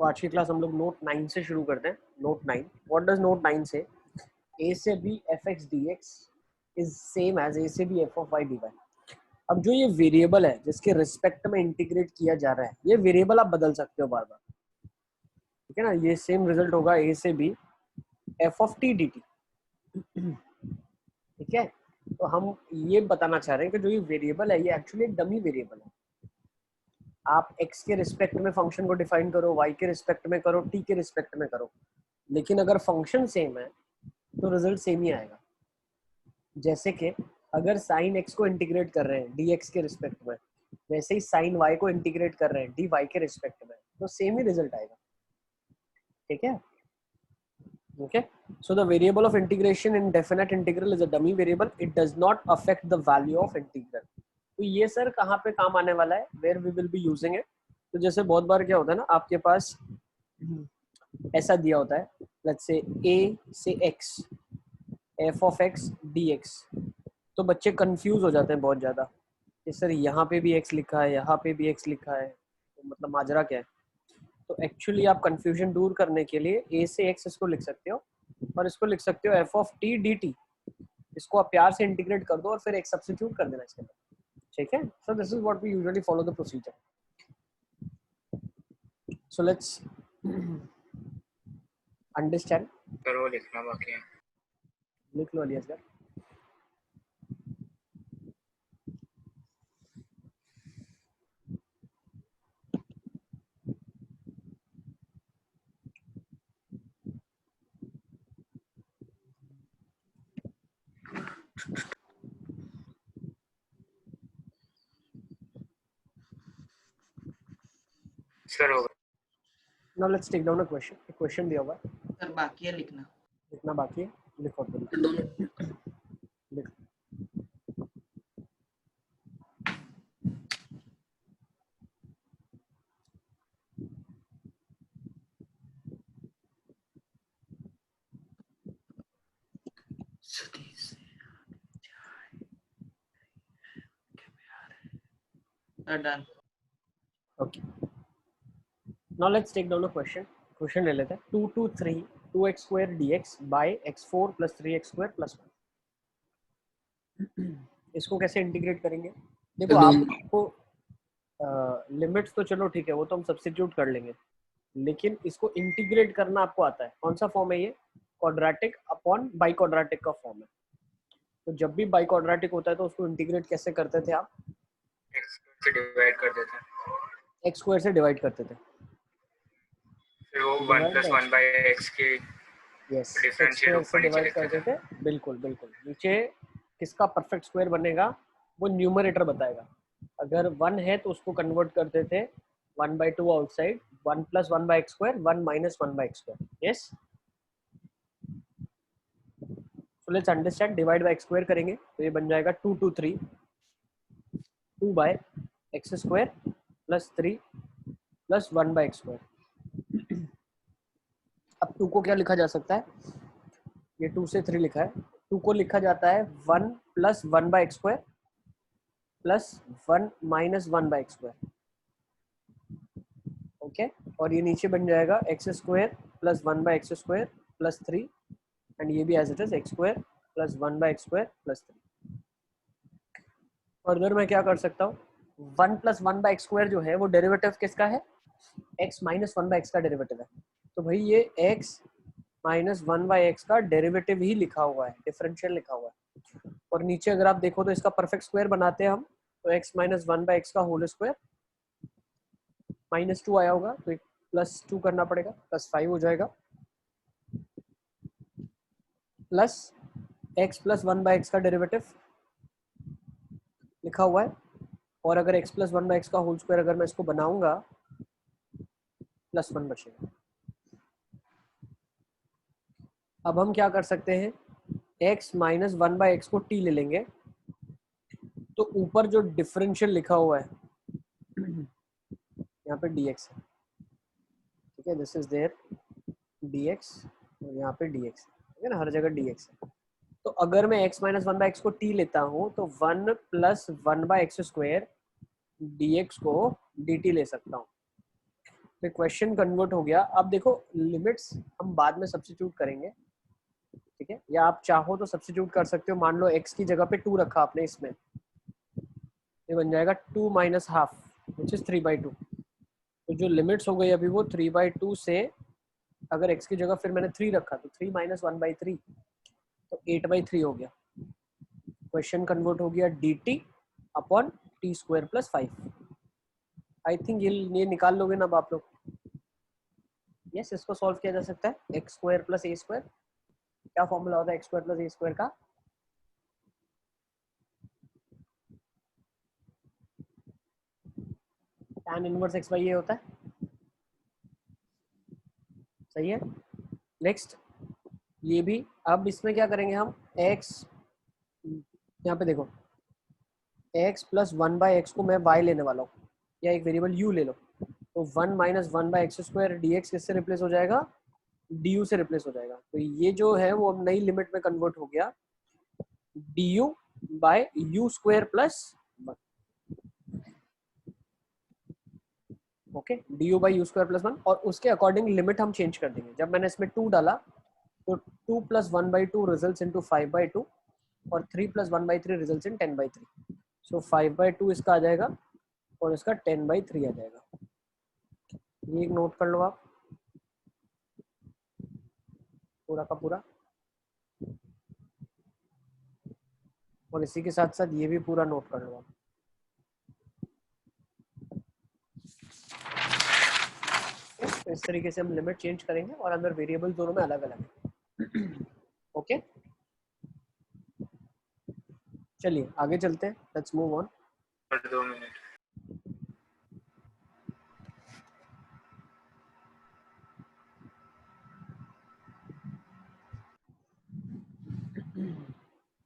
तो आज की क्लास हम लोग नोट 9 से शुरू करते हैं। नोट 9, व्हाट डज नोट 9 से? a से b fx dx is same as a से b f of y dy। अब जो ये वेरिएबल है जिसके रिस्पेक्ट में इंटीग्रेट किया जा रहा है, ये वेरिएबल आप बदल सकते हो बार बार, ठीक है ना। ये सेम रिजल्ट होगा a से b f of t dt, ठीक है। तो हम ये बताना चाह रहे हैं कि जो ये वेरिएबल है ये एक्चुअली एक डमी वेरिएबल है। आप x के रिस्पेक्ट में फंक्शन को डिफाइन करो, y के रिस्पेक्ट में करो, t के रिस्पेक्ट में करो, लेकिन अगर फंक्शन सेम है तो रिजल्ट सेम ही आएगा। जैसे कि अगर साइन x को इंटीग्रेट कर रहे हैं dx के रिस्पेक्ट में, वैसे ही साइन y को इंटीग्रेट कर रहे हैं dy के रिस्पेक्ट में, तो सेम ही रिजल्ट आएगा, ठीक है। Okay, so the variable of integration in definite integral is a dummy variable. It does not affect the value of integral. तो ये सर कहाँ पे काम आने वाला है? Where we will be using it. तो जैसे बहुत बार क्या होता है ना, आपके पास ऐसा दिया होता है, let's say a से x f of x dx, तो बच्चे कंफ्यूज हो जाते हैं बहुत ज्यादा कि सर यहाँ पे भी x लिखा है, यहाँ पे भी x लिखा है, तो मतलब माजरा क्या है। तो एक्चुअली आप कंफ्यूजन दूर करने के लिए a से x इसको लिख सकते हो, और इसको लिख सकते हो f of t dt। इसको आप प्यार से इंटीग्रेट कर दो और फिर x सब्स्टिट्यूट कर देना इसके अंदर, ठीक है। So this is what we usually follow the procedure. So let's understand. पर वो लिखना बाकी है। लिख लो अलियास सर। सर होगा। Now let's take down a question. एक क्वेश्चन दिया हुआ है, सर बाकी है लिखना। लिखना बाकी है, लिखो दोनों। लिख। Done. Okay, now let's take down a question. Question ले लेते हैं। 2 2 3 2x square dx by x4 plus 3x square plus 1। इसको कैसे इंटीग्रेट करेंगे? देखो आपको लिमिट्स तो चलो ठीक है, वो तो हम सब्स्टिट्यूट कर लेंगे, लेकिन इसको इंटीग्रेट करना आपको आता है। कौन सा फॉर्म है ये? क्वाड्रेटिक अपॉन बाई क्वाड्रेटिक का फॉर्म है। तो जब भी बाई क्वाड्रेटिक होता है तो उसको इंटीग्रेट कैसे करते थे आप? x से डिवाइड कर देते हैं, एक्स स्क्वायर से डिवाइड करते थे, फिर वो 1 + 1 बाय x के यस, एक्स डिफरेंशिएट स्क्वायर से ऊपर नीचे डिवाइड लिखते करते थे। थे। बिल्कुल बिल्कुल, नीचे किसका परफेक्ट स्क्वायर बनेगा वो न्यूमरेटर बताएगा। अगर 1 है तो उसको कन्वर्ट करते थे 1/2 outside, 1 + 1 by x square, 1 - 1 by x square. Yes, so let's understand. Divide by x square करेंगे तो ये बन जाएगा 2 2 3 2 by x square plus 3 plus 1 by x square. अब 2 को क्या लिखा जा सकता है? ये 2 से 3 लिखा है, 2 को लिखा जाता है 1 + 1 by x square plus 1 - 1 by x square, okay. और ये नीचे बन जाएगा x square plus 1 by x square plus 3, and ये भी as it is x square plus 1 by x square plus 3। Further मैं क्या कर सकता हूँ? 1 + 1 बाय एक्स स्क्वायर जो है वो डेरिवेटिव किसका है? x - 1 बाय एक्स का डेरिवेटिव है। तो भाई ये x - 1 बाय एक्स का डेरिवेटिव ही लिखा हुआ है, डिफरेंशियल लिखा हुआ है। और नीचे अगर आप देखो तो इसका परफेक्ट स्क्वायर बनाते हैं हम, तो x - 1 बाय एक्स का होल स्क्वायर, -2 आया होगा तो +2 करना पड़ेगा, +5 हो जाएगा, प्लस x + 1 बाय एक्स का डेरिवेटिव लिखा हुआ है। और अगर x + 1 बाय एक्स का होल स्क्वायर अगर मैं इसको बनाऊंगा, +1 बचेगा। अब हम क्या कर सकते हैं? x - 1 बाय एक्स को t ले लेंगे, तो ऊपर जो डिफरेंशियल लिखा हुआ है यहाँ पे dx है, ठीक है। दिस इज देयर dx, और यहाँ पे dx, ठीक है ना, हर जगह dx है। तो अगर मैं x - 1 बाय एक्स को t लेता हूँ तो 1 + 1 बाय एक्स स्क्वायर dx को dt ले सकता हूँ। फिर क्वेश्चन कन्वर्ट हो गया। अब देखो लिमिट्स हम बाद में सब्स्टिट्यूट करेंगे, ठीक है, या आप चाहो तो सब्स्टिट्यूट कर सकते हो। मान लो x की जगह पे 2 रखा आपने, इसमें ये बन जाएगा 2 माइनस हाफ विच इज 3/2। तो जो लिमिट्स हो गई अभी वो 3/2 से, अगर x की जगह फिर मैंने 3 रखा तो 3 माइनस 1/3 तो 8/3 हो गया। क्वेश्चन कन्वर्ट हो गया dt upon T square plus 5। I think ये निकाल लोगे ना अब आप लोग। यस, इसको सॉल्व किया जा सकता है। एक्स स्क्वायर प्लस ए स्क्वायर, क्या फॉर्मूला होता है एक्स स्क्वायर प्लस ए स्क्वायर का? tan इनवर्स एक्स बाई ए होता है, सही है। नेक्स्ट ये भी, अब इसमें क्या करेंगे हम, x, यहाँ पे देखो x प्लस 1/x को मैं y लेने वाला हूँ, या एक वेरिएबल u ले लो, तो 1 माइनस 1/x स्क्वायर dx किससे रिप्लेस हो जाएगा, du से रिप्लेस हो जाएगा। तो ये जो है वो अब नई लिमिट में कन्वर्ट हो गया, du by u square plus 1। Okay, du by u square plus 1, और उसके अकॉर्डिंग लिमिट हम चेंज कर देंगे। जब मैंने इसमें 2 डाला तो 2 प्लस 1/2 रिजल्ट्स इनटू 5/2 और 3 प्लस 1/3 रिजल्ट्स इन 10/3। सो 5/2 इसका आ जाएगा और इसका 10/3 आ जाएगा। ये एक नोट कर लो आप पूरा का पूरा, और इसी के साथ साथ ये भी पूरा नोट कर लो आप। तो इस तरीके से हम लिमिट चेंज करेंगे और अंदर वेरिएबल दोनों में अलग अलग है। ओके, चलिए आगे चलते हैं, लेट्स मूव ऑन। 2 मिनट।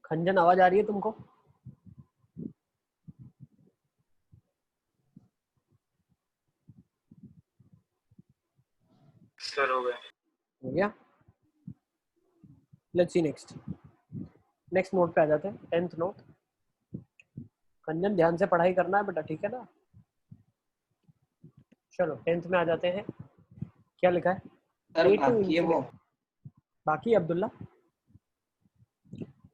खंजन आवाज आ रही है तुमको? सर हो गया। हो गया। लेट्स सी नेक्स्ट नोट पे आ जाते हैं, 10th नोट। खंजन ध्यान से पढ़ाई करना है बेटा, ठीक है ना। चलो 10th में आ जाते हैं। क्या लिखा है? सर ए टू बाकी है वो। इन्फिनिटी। बाकी अब्दुल्ला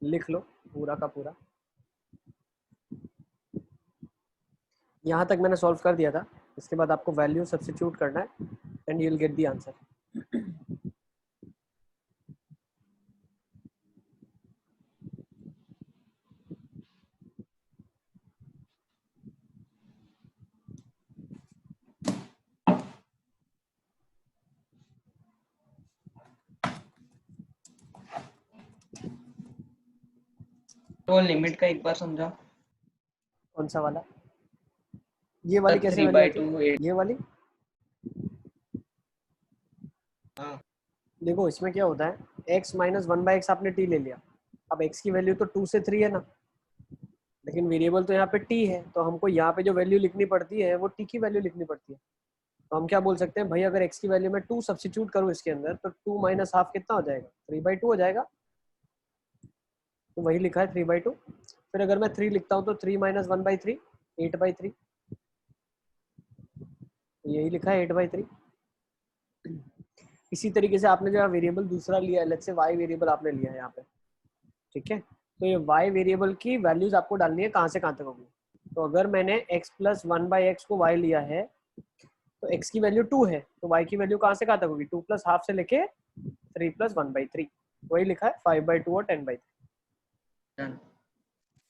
लिख लो पूरा का पूरा। यहाँ तक मैंने सॉल्व कर दिया था, इसके बाद आपको वैल्यू सब्स्टिट्यूट करना है and you will get the answer. तो लिमिट का एक बार समझाओ। कौन सा वाला? ये वाली कैसे वैल्यू आती है? 3/2 ये वाली हाँ देखो, इसमें क्या होता है, x माइनस 1/x आपने t ले लिया। अब x की वैल्यू तो 2 से 3 है ना, लेकिन वेरिएबल तो यहाँ पे t है, तो हमको यहाँ पे जो वैल्यू लिखनी पड़ती है वो t की वैल्यू लिखनी पड़ती है। तो हम क्या बोल सकते हैं भाई, अगर x की वैल्यू में 2 सब्स्टिट्यूट करूँ इसके अंदर, तो 2 माइनस हाफ कितना हो जाएगा, 3/2 हो जाएगा। तो वही लिखा है 3/2। फिर अगर मैं 3 लिखता हूँ तो 3 माइनस 1/3 8/3, यही लिखा है 8/3। इसी तरीके से आपने जो वेरिएबल दूसरा लिया है, लेट्स से y वेरिएबल आपने लिया है यहाँ पे, ठीक है, तो ये y वेरिएबल की वैल्यूज आपको डालनी है कहाँ से कहाँ तक होगी। तो अगर मैंने x प्लस 1/x को y लिया है, तो x की वैल्यू 2 है, तो y की वैल्यू कहाँ से कहाँ तक होगी, 2 प्लस हाफ से लेके 3 प्लस 1/3, वही लिखा है 5/2 और 10/3। डन।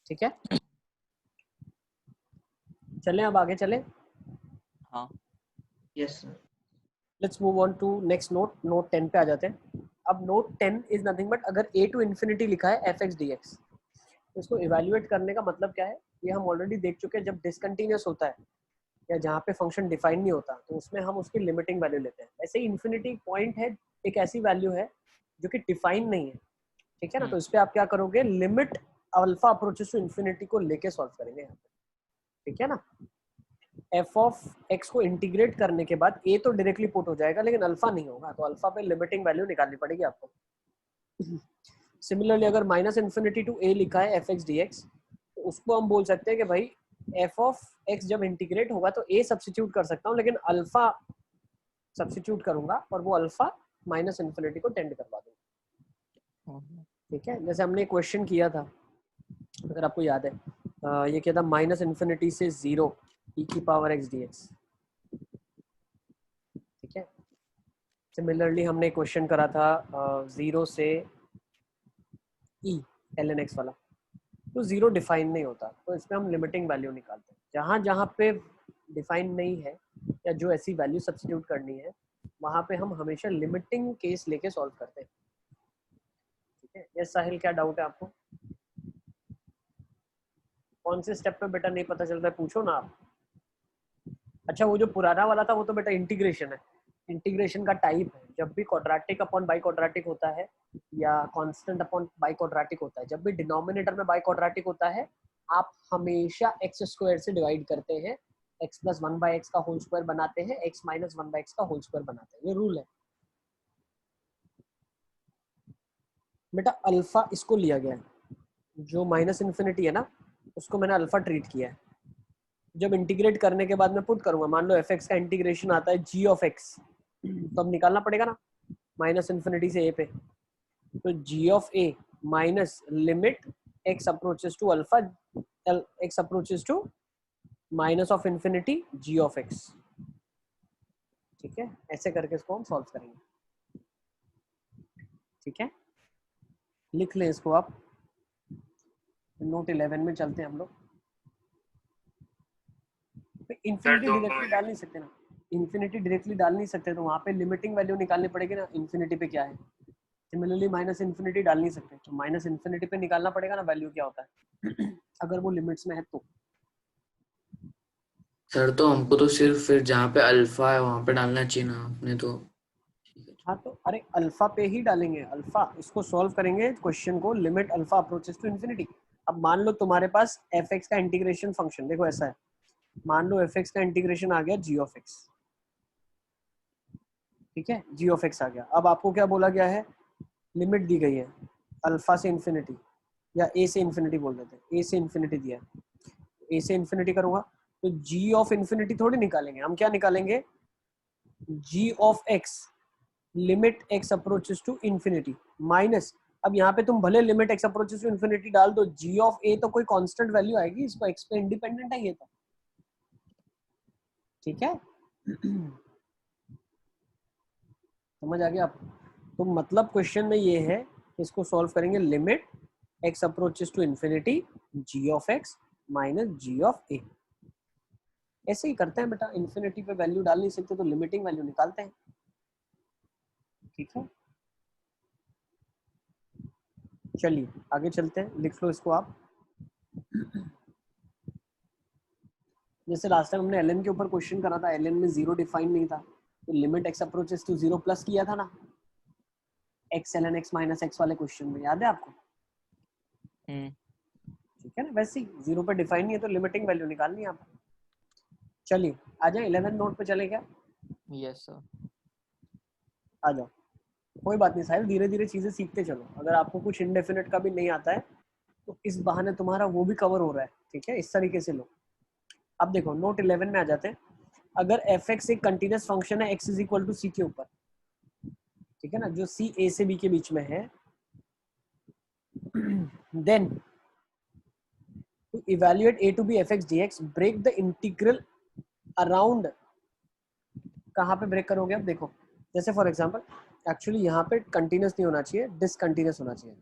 ठीक है, चलें अब आगे चलें। हाँ yes sir. Let's move on to next note, note 10 पे आ जाते हैं। अब नोट 10 इज नथिंग बट, अगर a टू इन्फिनिटी लिखा है fx dx, तो इसको इवैल्यूएट करने का मतलब क्या है, ये हम ऑलरेडी देख चुके हैं। जब डिसकंटिन्यूअस होता है या जहाँ पे फंक्शन डिफाइन नहीं होता, तो उसमें हम उसकी लिमिटिंग वैल्यू लेते हैं। ऐसे ही इन्फिनिटी पॉइंट है, एक ऐसी वैल्यू है जो कि डिफाइन नहीं है, ठीक है ना। तो इस पे आप क्या करोगे, limit alpha approaches to infinity को लेके सॉल्व करेंगे यहाँ पे, ठीक है ना। एफ ऑफ एक्स को इंटीग्रेट करने के बाद ए तो डायरेक्टली पुट हो जाएगा, लेकिन अल्फा नहीं होगा, तो अल्फा पे लिमिटिंग वैल्यू निकालनी पड़ेगी आपको। सिमिलरली अगर माइनस इन्फिनिटी टू ए लिखा है एफ एक्स डी एक्स, तो उसको हम बोल सकते हैं कि भाई एफ ऑफ एक्स जब इंटीग्रेट होगा तो ए सब्स्टिट्यूट कर सकता हूँ, लेकिन अल्फा सब्स्टिट्यूट करूंगा और वो अल्फा माइनस इन्फिनिटी को टेंड करवा दूंगा। ठीक है, जैसे हमने क्वेश्चन किया था, अगर आपको याद है, ये क्या था, माइनस इन्फिनिटी से 0 e की पावर x dx। ठीक है, सिमिलरली हमने क्वेश्चन करा था 0 से e ln x वाला, तो 0 डिफाइन नहीं होता, तो इसमें हम लिमिटिंग वैल्यू निकालते हैं। जहाँ जहाँ पे डिफाइन नहीं है या जो ऐसी वैल्यू सब्स्टिट्यूट करनी है, वहाँ पे हम हमेशा लिमिटिंग केस लेके सॉल्व करते हैं। ठीक है, ये साहिल क्या डाउट है आपको? कौन से स्टेप पे बेटा नहीं पता चल रहा है, पूछो ना आप। अच्छा, वो जो पुराना वाला था वो तो बेटा इंटीग्रेशन है, इंटीग्रेशन का टाइप है। जब भी क्वाड्रेटिक अपॉन बाई क्वाड्रेटिक होता है या कांस्टेंट अपॉन बाई क्वाड्रेटिक होता है, जब भी डिनोमिनेटर में बाई क्वाड्रेटिक होता है, आप हमेशा एक्स स्क्वायर से डिवाइड करते हैं, एक्स प्लस 1/x का होल स्क्वायर बनाते हैं, एक्स माइनस 1/x का होल स्क्वायर बनाते हैं, ये रूल है बेटा। अल्फा इसको लिया गया है, जो माइनस इन्फिनिटी है ना, उसको मैंने अल्फा ट्रीट किया है। जब इंटीग्रेट करने के बाद मैं पुट करूंगा, मान लो एफ एक्स का इंटीग्रेशन आता है जी ऑफ एक्स, तो अब निकालना पड़ेगा ना माइनस इन्फिनिटी से ए पे, तो G of A minus limit X approaches to alpha, X approaches to minus of infinity G of X. ठीक है, ऐसे करके इसको हम सॉल्व करेंगे। ठीक है, लिख लें इसको आप, नोट 11 में चलते हैं हम लोग। इन्फिनिटी डायरेक्टली डाल नहीं सकते ना, इन्फिनिटी डायरेक्टली डाल नहीं सकते, तो वहाँ पे लिमिटिंग वैल्यू निकालनी पड़ेगी ना, इन्फिनिटी पे क्या है। सिमिलरली माइनस इन्फिनिटी डाल नहीं सकते, तो माइनस इन्फिनिटी पे निकालना पड़ेगा ना वैल्यू क्या होता है अगर वो लिमिट्स में है तो। सर तो हमको तो सिर्फ फिर जहाँ पे अल्फा है वहाँ पे डालना चाहिए ना आपने तो। हाँ तो अरे अल्फा पे ही डालेंगे, अल्फा इसको सॉल्व करेंगे क्वेश्चन को, limit alpha approaches to infinity. अब मान लो तुम्हारे पास एफ एक्स का इंटीग्रेशन फंक्शन, देखो ऐसा है, मान लो एफ एक्स का इंटीग्रेशन आ गया जी ऑफ एक्स। ठीक है, जी ऑफ एक्स आ गया। अब आपको क्या बोला गया है, लिमिट दी गई है अल्फा से इन्फिनिटी, या ए से इन्फिनिटी बोल देते हैं, ए से इन्फिनिटी दिया है, ए से इन्फिनिटी करूंगा तो जी ऑफ इन्फिनिटी थोड़ी निकालेंगे हम, क्या निकालेंगे, G of X limit X approaches to infinity minus, अब यहाँ पे तुम भले limit X approaches to infinity डाल दो, जी ऑफ ए तो कोई कांस्टेंट वैल्यू आएगी, इसको एक्स पे इंडिपेंडेंट है ये तो। ठीक है समझ आ गया आपको? तो मतलब क्वेश्चन में ये है, इसको सॉल्व करेंगे, limit X approaches to infinity G of X minus G of A. ऐसे ही करते हैं बेटा, इन्फिनिटी पे वैल्यू डाल नहीं सकते तो लिमिटिंग वैल्यू निकालते हैं। ठीक है, चलिए आगे चलते हैं, लिख लो इसको आप। जैसे लास्ट टाइम हमने ln के ऊपर क्वेश्चन करा था, ln में 0 डिफाइन नहीं था, तो limit x approaches to 0 plus किया था ना, x ln x minus x वाले क्वेश्चन में, याद है आपको? ठीक है ना, वैसे ही 0 पे डिफाइन नहीं है तो लिमिटिंग वैल्यू निकालनी है आपको। चलिए आ जाए 11 नोट पे, चले क्या? Yes sir. आ जाओ, कोई बात नहीं साहिल, धीरे धीरे चीजें सीखते चलो। अगर आपको कुछ इंडेफिनिट का भी नहीं आता है तो इस बहाने तुम्हारा वो भी कवर हो रहा है। ठीक है, इस तरीके से लो। अब देखो नोट 11 में आ जाते हैं। अगर एफ एक्स एक कंटिन्यूस फंक्शन है x इज इक्वल टू सी के ऊपर, ठीक है ना, जो सी ए से बी के बीच में है, then to evaluate a to B F X dx break the integral around, कहाँ पे ब्रेक करोगे? अब देखो, जैसे फॉर एग्जांपल, एक्चुअली यहाँ पे कंटिन्यूस नहीं होना चाहिए, डिसकंटिन्यूस होना चाहिए।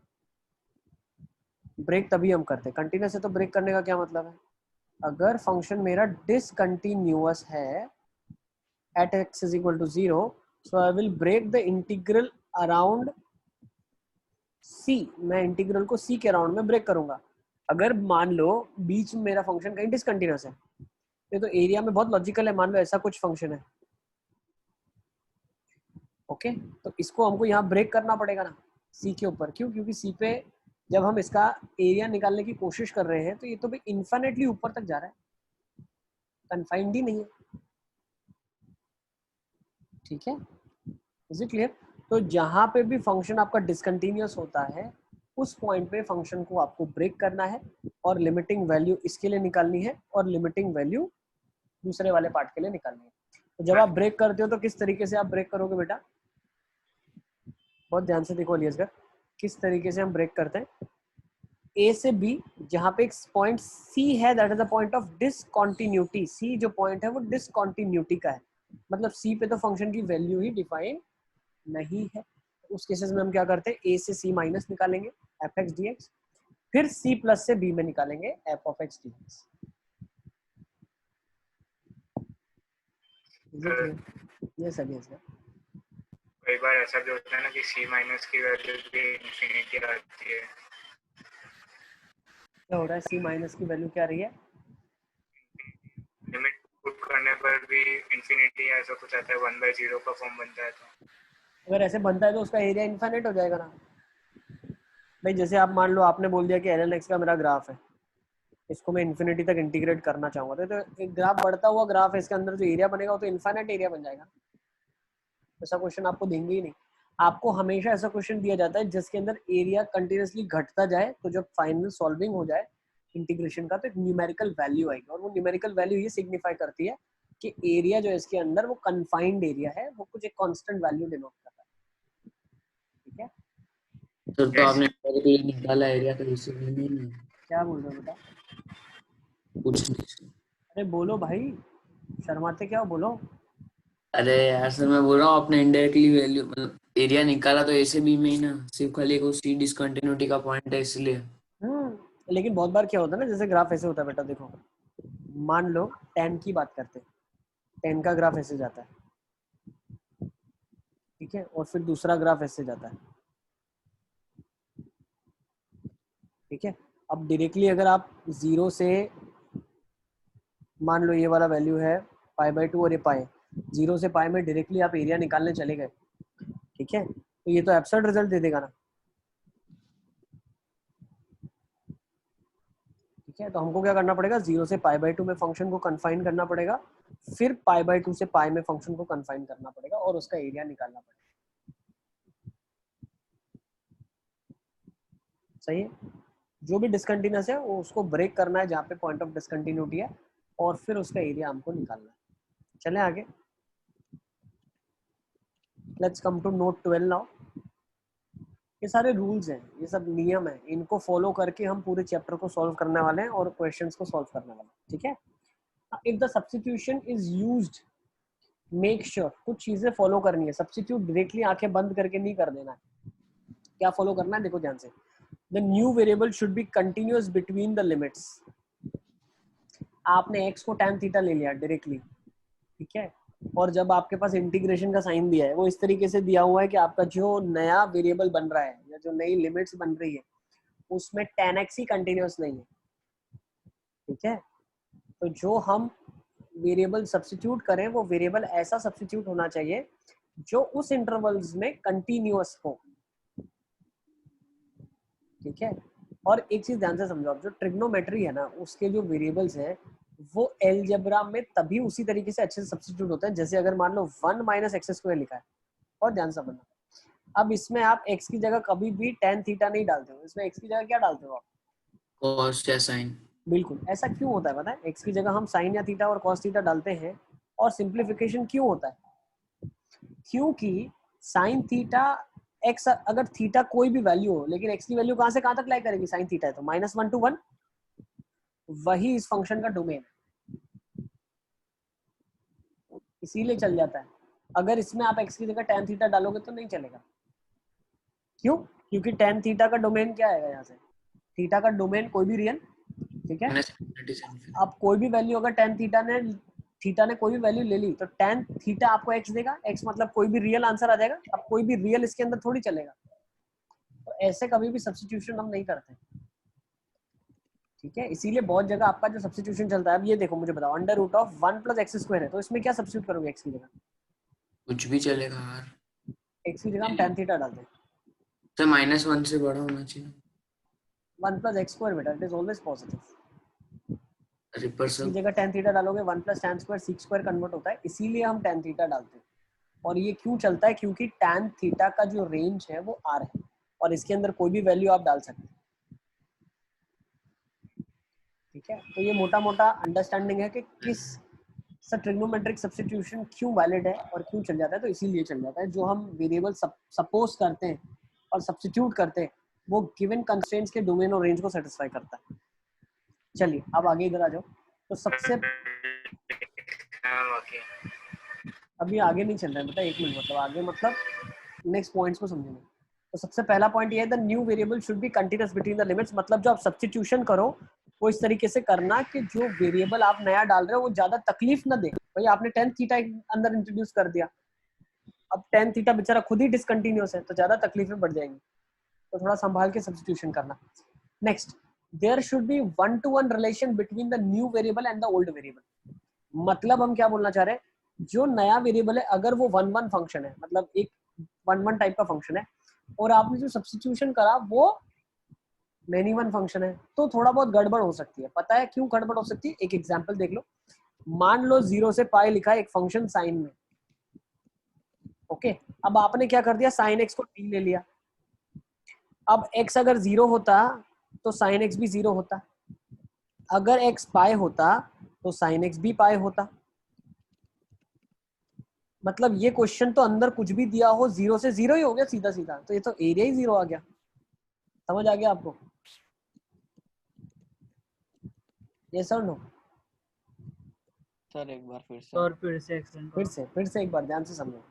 ब्रेक तभी हम करते हैं, कंटिन्यूस है तो ब्रेक करने का क्या मतलब है? अगर फंक्शन मेरा डिसकंटिन्यूअस है at x is equal to 0, so I will break the integral around c, मैं इंटीग्रल को c के अराउंड में ब्रेक करूंगा। अगर मान लो बीच में मेरा फंक्शन कहीं डिसकंटिन्यूअस है, ये तो एरिया में बहुत लॉजिकल है, मान लो ऐसा कुछ फंक्शन है, ओके, तो इसको हमको यहाँ ब्रेक करना पड़ेगा ना c के ऊपर। क्यों? क्योंकि c पे जब हम इसका एरिया निकालने की कोशिश कर रहे हैं तो ये तो भी इन्फिनिटली ऊपर तक जा रहा है, कन्फाइंड ही नहीं है। ठीक है, इज इट क्लियर? तो जहां पे भी फंक्शन आपका डिसकंटिन्यूअस होता है, उस पॉइंट पे फंक्शन को आपको ब्रेक करना है और लिमिटिंग वैल्यू इसके लिए निकालनी है और लिमिटिंग वैल्यू दूसरे वाले पार्ट के लिए निकालनी है। तो जब आप ब्रेक करते हो तो किस तरीके से आप ब्रेक करोगे बेटा? बहुत ध्यान से देखो अलियसगर, किस तरीके से हम ब्रेक करते हैं? ए से बी, जहां पे एक पॉइंट सी है, that is a point of discontinuity. C जो पॉइंट है वो डिसकंटिन्यूटी का है, मतलब सी पे तो फंक्शन की वैल्यू ही डिफाइन नहीं है। उस केसेस में हम क्या करते हैं, ए से सी माइनस निकालेंगे एफ एक्स डी एक्स, फिर सी प्लस से बी में निकालेंगे F of x D x. ये सभी इसका कई बार ऐसा भी होता है ना कि सी माइनस की वैल्यू भी इन्फिनिटी आती है। क्या हो रहा है, सी माइनस की वैल्यू क्या रही है? लिमिट पुट करने पर भी इन्फिनिटी ऐसा कुछ आता है, 1/0 का फॉर्म बनता है। तो अगर ऐसे बनता है तो उसका एरिया इनफाइनाइट हो जाएगा ना भाई। जैसे आप मान लो आपने बोल दिया कि ln x का मेरा ग्राफ है, इसको मैं इन्फिनिटी तक इंटीग्रेट करना चाहूंगा, तो एक ग्राफ बढ़ता हुआ ग्राफ है, इसके अंदर जो एरिया बनेगा वो तो इनफाइनाइट एरिया बन जाएगा। ऐसा क्वेश्चन आपको देंगे ही नहीं। आपको हमेशा ऐसा क्वेश्चन दिया जाता है जिसके अंदर एरिया कंटिन्यूअसली घटता जाए, तो जब फाइनल सॉल्विंग हो जाए इंटीग्रेशन का तो एक न्यूमेरिकल वैल्यू आएगी, और वो न्यूमेरिकल वैल्यू ये सिग्निफाई करती है कि एरिया जो है इसके अंदर वो कन्फाइंड एरिया है, वो कुछ एक कांस्टेंट वैल्यू डिनोट करता है। ठीक है, सर तो Yes. आपने डायरेक्टली निकाला एरिया का, इसी में नहीं है क्या बोल रहे हो बेटा? कुछ नहीं सर। अरे बोलो भाई, शर्माते क्या हो, बोलो। अरे यार सर मैं बोल रहा हूँ आपने इनडायरेक्टली वैल्यू मतलब एरिया निकाला तो ऐसे भी में ही ना, सिर्फ खाली को सी डिसकंटिन्यूटी का पॉइंट है इसलिए। लेकिन बहुत बार क्या होता है ना, जैसे ग्राफ ऐसे होता है बेटा, देखो मान लो tan की बात करते हैं, tan का ग्राफ ऐसे जाता है, ठीक है, और फिर दूसरा ग्राफ ऐसे जाता है, ठीक है। अब डायरेक्टली अगर आप जीरो से, मान लो ये वाला वैल्यू है π/2 और ये पाई, जीरो से पाई में डायरेक्टली आप एरिया निकालने चले गए, ठीक है, तो ये तो एब्सर्ड रिजल्ट दे देगा ना। ठीक है, तो हमको क्या करना पड़ेगा, जीरो से π/2 में फंक्शन को कन्फाइन करना पड़ेगा, फिर π/2 से पाई में फंक्शन को कन्फाइन करना पड़ेगा और उसका एरिया निकालना पड़ेगा। सही है, जो भी डिसकंटिन्यूअस है वो उसको ब्रेक करना है जहाँ पे पॉइंट ऑफ डिसकंटिन्यूटी है, और फिर उसका एरिया हमको निकालना है। चले आगे, let's come to note 12 now. ये सारे रूल्स हैं, ये सब नियम है, इनको फॉलो करके हम पूरे चैप्टर को सॉल्व करने वाले हैं और क्वेश्चंस को सॉल्व करने वाले हैं। ठीक है, if the substitution is used, make sure कुछ चीजें फॉलो करनी है। सब्स्टिट्यूट डायरेक्टली आंखें बंद करके नहीं कर देना है। क्या फॉलो करना है, देखो ध्यान से। The new variable should be continuous between the limits. आपने x को tan थीटा ले लिया डायरेक्टली, ठीक है, और जब आपके पास इंटीग्रेशन का साइन दिया है वो इस तरीके से दिया हुआ है कि आपका जो नया वेरिएबल बन रहा है या जो नई लिमिट्स बन रही है उसमें tan x ही कंटिन्यूअस नहीं है। ठीक है, तो जो हम वेरिएबल सब्स्टिट्यूट करें वो वेरिएबल ऐसा सब्स्टिट्यूट होना चाहिए जो उस इंटरवल्स में कंटिन्यूअस हो। ठीक है, और एक चीज ध्यान से समझो, आप जो ट्रिग्नोमेट्री है ना उसके जो वेरिएबल्स हैं वो अलजेब्रा में तभी उसी तरीके से अच्छे से सब्स्टिट्यूट होता है, जैसे अगर मान लो 1 - x² लिखा है, और ध्यान से समझना। अब इसमें आप x की जगह कभी भी tan थीटा नहीं डालते हो, इसमें x की जगह क्या डालते हो आप? कॉस या साइन। बिल्कुल, ऐसा क्यों होता है पता है? x की जगह हम साइन या थीटा और cos थीटा डालते हैं, और सिंप्लीफिकेशन क्यों होता है? क्योंकि साइन थीटा x, अगर थीटा कोई भी वैल्यू हो, लेकिन x की वैल्यू कहां से कहां तक लाई करेगी, साइन थीटा है तो -1 to 1, वही इस फंक्शन का डोमेन है, इसीलिए चल जाता है। अगर इसमें आप x की जगह tan थीटा डालोगे तो नहीं चलेगा। क्यों? क्योंकि tan थीटा का डोमेन क्या आएगा, यहाँ से थीटा का डोमेन कोई भी रियल, ठीक है। अब कोई भी वैल्यू अगर tan थीटा ने कोई भी वैल्यू ले ली तो tan थीटा आपको x देगा, x मतलब कोई भी रियल आंसर आ जाएगा। अब कोई भी रियल इसके अंदर थोड़ी चलेगा, तो ऐसे कभी भी सब्स्टिट्यूशन हम नहीं करते। ठीक है, इसीलिए बहुत जगह आपका जो सब्स्टिट्यूशन चलता है, अब ये देखो मुझे बताओ, √1 + x² है, तो इसमें क्या सब्स्टिट्यूट करोगे x की जगह? कुछ भी चलेगा यार, x की जगह हम tan थीटा डालते हैं, तो -1 से बड़ा होना चाहिए। 1 + x² बेटा, इट इज ऑलवेज पॉजिटिव। अरे पर x की सब जगह tan थीटा डालोगे 1 + tan² sec² कन्वर्ट होता है, इसीलिए हम tan थीटा डालते हैं। और ये क्यों चलता है? क्योंकि tan थीटा का जो रेंज है वो r है, और इसके अंदर कोई भी वैल्यू आप डाल सकते हैं। ठीक है, तो ये मोटा मोटा अंडरस्टैंडिंग है कि किस सर ट्रिग्नोमेट्रिक सब्स्टिट्यूशन क्यों वैलिड है और क्यों चल जाता है? तो इसीलिए चल जाता है, जो हम वेरिएबल सपोज करते हैं और सब्स्टिट्यूट करते हैं वो गिवन कंस्ट्रेंट्स के डोमेन और रेंज को सेटिस्फाई करता है। चलिए अब आगे इधर आ जाओ। तो सबसे ओके अभी आगे नहीं चल रहा है बेटा, एक मिनट, मतलब आगे मतलब नेक्स्ट पॉइंट्स को समझेंगे। तो सबसे पहला पॉइंट ये है, the new variable should be continuous between the limits. मतलब जो आप सब्स्टिट्यूशन करो वो इस तरीके से करना कि जो वेरिएबल आप नया डाल रहे हो वो ज्यादा तकलीफ ना दे। भाई आपने tan थीटा अंदर इंट्रोड्यूस कर दिया, अब tan थीटा बेचारा खुद ही डिसकंटिन्यूअस है तो ज्यादा तकलीफें बढ़ जाएंगी, तो थोड़ा संभाल के सब्स्टिट्यूशन करना। Next, there should be 1-to-1 relation between the new variable and the old variable. मतलब हम क्या बोलना चाह रहे हैं, जो नया वेरिएबल है अगर वो 1-1 फंक्शन है, मतलब एक 1-1 टाइप का फंक्शन है, और आपने जो सब्स्टिट्यूशन करा वो मेनी वन फंक्शन है, तो थोड़ा बहुत गड़बड़ हो सकती है। पता है क्यों गड़बड़ हो सकती है? एक एग्जांपल देख लो। मान लो 0 से पाई लिखा है एक फंक्शन साइन में, ओके। अब आपने क्या कर दिया, साइन एक्स को t ले लिया। अब x अगर 0 होता तो साइन एक्स भी 0 होता, अगर x पाई होता तो साइन एक्स भी पाई होता। मतलब ये क्वेश्चन तो अंदर कुछ भी दिया हो 0 से 0 ही हो गया सीधा सीधा, तो ये तो एरिया ही 0 आ गया। समझ आ गया आपको? यस और नो? सर एक बार फिर से। और फिर से एक्सटेंड फिर से एक बार ध्यान से समझो।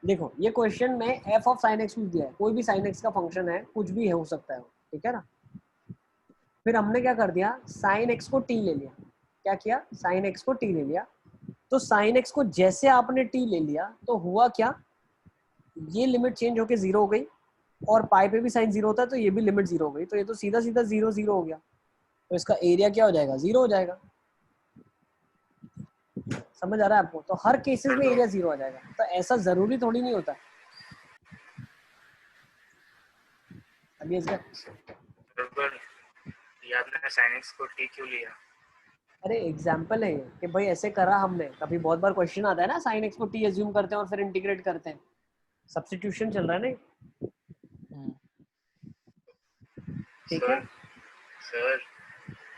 देखो ये क्वेश्चन में f ऑफ साइन एक्स दिया है, कोई भी साइन एक्स का फंक्शन है, कुछ भी हो सकता है, ठीक है ना। फिर हमने क्या कर दिया, साइन एक्स को t ले लिया। क्या किया, साइन एक्स को t ले लिया। तो साइन एक्स को जैसे आपने t ले लिया तो हुआ क्या, ये लिमिट चेंज होके 0 हो गई, और पाई पे भी साइन 0 होता है तो ये भी लिमिट 0 हो गई, तो ये तो सीधा सीधा 0 0 हो गया। तो इसका एरिया क्या हो जाएगा, 0 हो जाएगा। समझ आ रहा है आपको? तो हर केसेस में एरिया 0 आ जाएगा, तो ऐसा जरूरी थोड़ी नहीं होता। अभी इसका बरोबर, ये आपने sin x को t क्यों लिया? अरे एग्जाम्पल है कि भाई ऐसे करा हमने, कभी बहुत बार क्वेश्चन आता है ना, साइन एक्स को t एज्यूम करते हैं और फिर इंटीग्रेट करते हैं, सब्स्टिट्यूशन चल रहा है ना, ठीक है। सर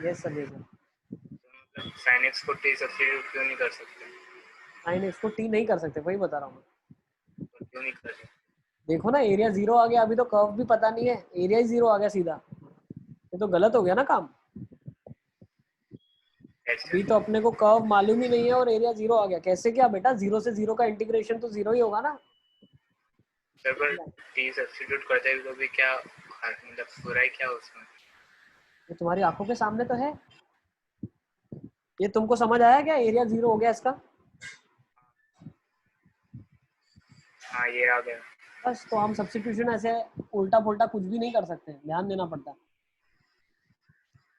यस सर, देखो मतलब sin x को t सब्स्टिट्यूट क्यों नहीं कर सकते? साइन एक्स को t नहीं कर सकते, वही बता रहा हूँ मैं। और क्यों नहीं कर रहे? देखो ना एरिया 0 आ गया, अभी तो कर्व भी पता नहीं है, एरिया ही 0 आ गया सीधा, ये तो गलत हो गया ना काम। ऐसे अभी तो अपने को कर्व मालूम ही नहीं है और एरिया 0 आ गया, कैसे क्या बेटा, 0 से 0 का इंटीग्रेशन तो 0 ही होगा ना। सर पर t सब्स्टिट्यूट करते हैं तो भी क्या मतलब बुराई क्या उसमें? ये तुम्हारी आंखों के सामने तो है, ये तुमको समझ आया क्या, एरिया 0 हो गया इसका। हाँ ये आ गया। बस, तो हम सब्स्टिट्यूशन ऐसे उल्टा पुल्टा कुछ भी नहीं कर सकते, ध्यान देना पड़ता है,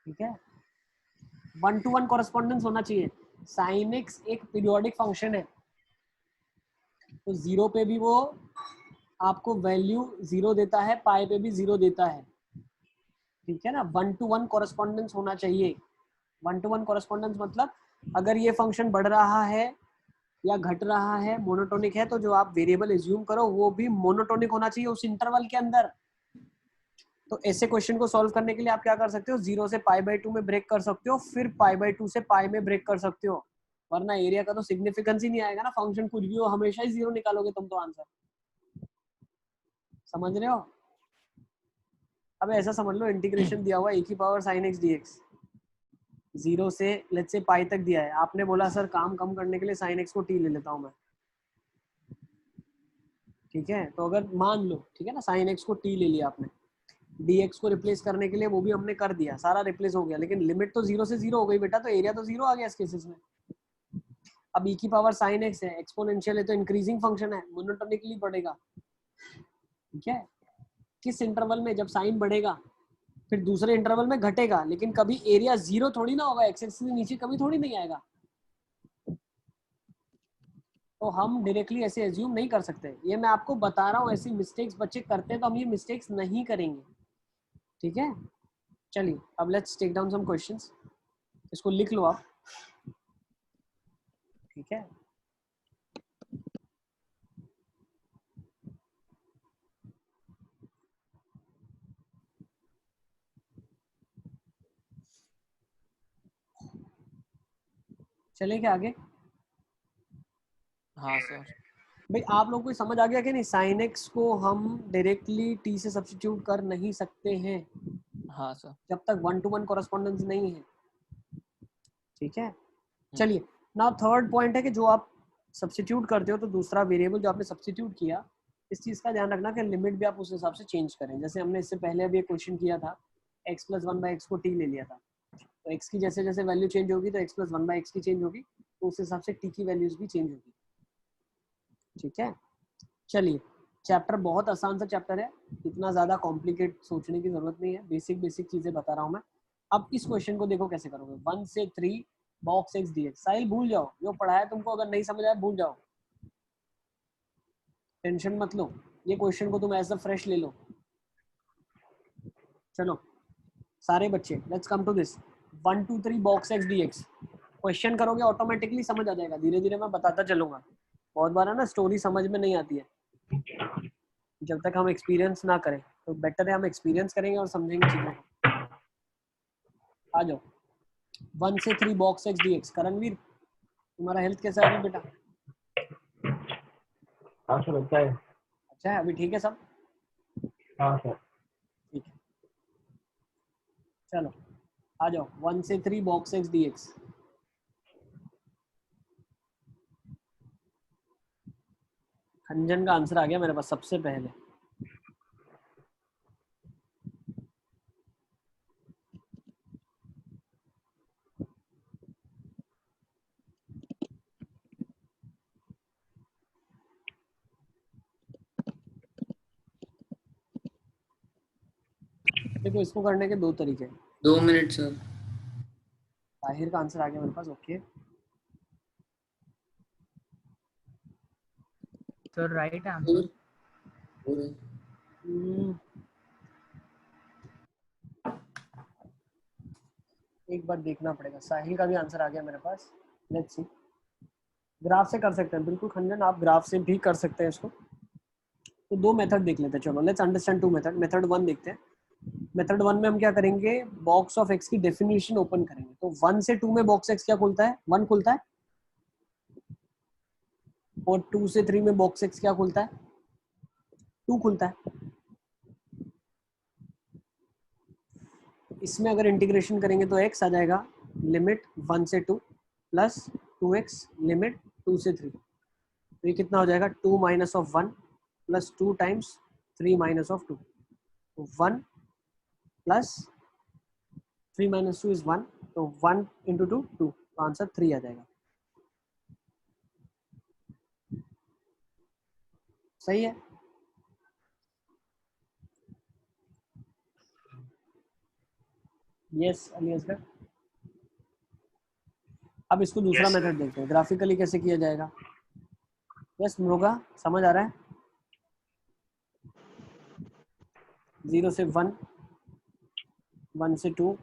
ठीक है। 1-to-1 कॉरेस्पॉन्डेंस होना चाहिए। साइन एक्स एक पीरियोडिक फंक्शन है, तो 0 पे भी वो आपको वैल्यू 0 देता है, पाई पे भी 0 देता है, ठीक है ना। 1-to-1 कॉरेस्पॉन्डेंस होना चाहिए। 1-to-1 कॉरेस्पॉन्डेंस मतलब अगर ये फंक्शन बढ़ रहा है या घट रहा है, मोनोटोनिक है, तो जो आप वेरिएबल एज्यूम करो वो भी मोनोटोनिक होना चाहिए उस इंटरवल के अंदर। तो ऐसे क्वेश्चन को सॉल्व करने के लिए आप क्या कर सकते हो, 0 से π/2 में ब्रेक कर सकते हो, फिर π/2 से पाई में ब्रेक कर सकते हो, वरना एरिया का तो सिग्निफिकेंस ही नहीं आएगा ना, फंक्शन कुछ भी हो हमेशा ही 0 निकालोगे तुम तो आंसर। समझ रहे हो? अब ऐसा समझ लो, इंटीग्रेशन दिया हुआ e⁻sin x dx, 0 से लेट्स से पाई तक दिया है, आपने बोला सर काम कम करने के लिए sin x को t ले लेता हूं मैं, ठीक है। तो अगर मान लो, ठीक है ना, sin x को t ले लिया आपने, dx को रिप्लेस करने के लिए वो भी हमने कर दिया, सारा रिप्लेस हो गया, लेकिन लिमिट तो 0 से 0 हो गई बेटा, तो एरिया तो 0 आ गया इस केसेस में। अब e⁻sin x है, एक्सपोनेंशियल है, तो इंक्रीजिंग फंक्शन है, मोनोटोनिकली बढ़ेगा, ठीक है। किस इंटरवल में, जब साइन बढ़ेगा, फिर दूसरे इंटरवल में घटेगा, लेकिन कभी एरिया 0 थोड़ी ना होगा, एक्स एक्सिस से नीचे कभी थोड़ी नहीं आएगा। तो हम डायरेक्टली ऐसे एज्यूम नहीं कर सकते, ये मैं आपको बता रहा हूँ, ऐसी मिस्टेक्स बच्चे करते हैं, तो हम ये मिस्टेक्स नहीं करेंगे, ठीक है। चलिए अब let's take down some questions, इसको लिख लो आप, ठीक है। चले क्या आगे? हाँ सर। भाई आप लोगों को समझ आ गया कि नहीं, साइन एक्स को हम डायरेक्टली टी से सब्स्टिट्यूट कर नहीं सकते हैं हाँ सर। जब तक 1-to-1 कॉरेस्पॉन्डेंस नहीं है, ठीक है। हम्म। चलिए नाउ थर्ड पॉइंट है कि जो आप सब्स्टिट्यूट करते हो तो दूसरा वेरिएबल जो आपने सब्स्टिट्यूट किया, इस चीज़ का ध्यान रखना कि लिमिट भी आप उस हिसाब से चेंज करें। जैसे हमने इससे पहले अभी एक क्वेश्चन किया था, x + 1/x को t ले लिया था, तो x की जैसे जैसे वैल्यू चेंज होगी तो x + 1/x की चेंज होगी, तो उस हिसाब से t की वैल्यूज भी चेंज होगी, ठीक है। चलिए चैप्टर बहुत आसान सा चैप्टर है, इतना ज़्यादा कॉम्प्लिकेट सोचने की ज़रूरत नहीं है, बेसिक बेसिक चीज़ें बता रहा हूँ मैं। अब इस क्वेश्चन को देखो कैसे करोगे, 1 से 3 बॉक्स x dx। साहिल भूल जाओ जो पढ़ाया तुमको, अगर नहीं समझ आया भूल जाओ, टेंशन मत लो, ये क्वेश्चन को तुम ऐसा फ्रेश ले लो। चलो सारे बच्चे let's come to this, 1 2 3 box x dx। Question करोगे ऑटोमेटिकली समझ आ जाएगा, धीरे धीरे मैं बताता चलूंगा। बहुत बार है ना स्टोरी समझ में नहीं आती है जब तक हम एक्सपीरियंस ना करें, तो बेटर है हम एक्सपीरियंस करेंगे और समझेंगे चीज़ों को। आ जाओ 1 से 3 बॉक्स x dx। करणवीर तुम्हारा हेल्थ कैसा है अभी बेटा? हाँ सर अच्छा है। अच्छा है अभी, ठीक है सब? हाँ सर। ठीक है चलो आ जाओ 1 से 3 बॉक्स x dx। खंजन का आंसर आ गया मेरे पास सबसे पहले। देखो इसको करने के दो तरीके हैं। 2 मिनट सर। ताहिर का आंसर आ गया मेरे पास, ओके। Sir right answer. एक बार देखना पड़ेगा, साहिल का भी आंसर आ गया मेरे पास, लेट्स सी। ग्राफ से कर सकते हैं बिल्कुल खंजन, आप ग्राफ से भी कर सकते हैं इसको। तो दो मेथड देख लेते हैं, चलो let's understand two method. Method 1 देखते हैं। मेथड 1 में हम क्या करेंगे, बॉक्स ऑफ x की डेफिनेशन ओपन करेंगे। तो 1 से 2 में बॉक्स x क्या खुलता है? 1 खुलता है। और 2 से 3 में बॉक्स x क्या खुलता है? 2 खुलता है। इसमें अगर इंटीग्रेशन करेंगे तो x आ जाएगा लिमिट 1 से 2 प्लस 2x लिमिट 2 से 3। तो ये कितना हो जाएगा, 2 minus of 1 plus 2 times 3 minus of 2। तो 1 प्लस 3 माइनस 2 इज 1, तो 1 इंटू 2 2, तो आंसर 3 आ जाएगा। सही है। यस अली असगर। अब इसको दूसरा Yes, sir. मेथड देखते हैं, ग्राफिकली कैसे किया जाएगा। यस मृगा समझ आ रहा है? 0 से 1, 1 से 2,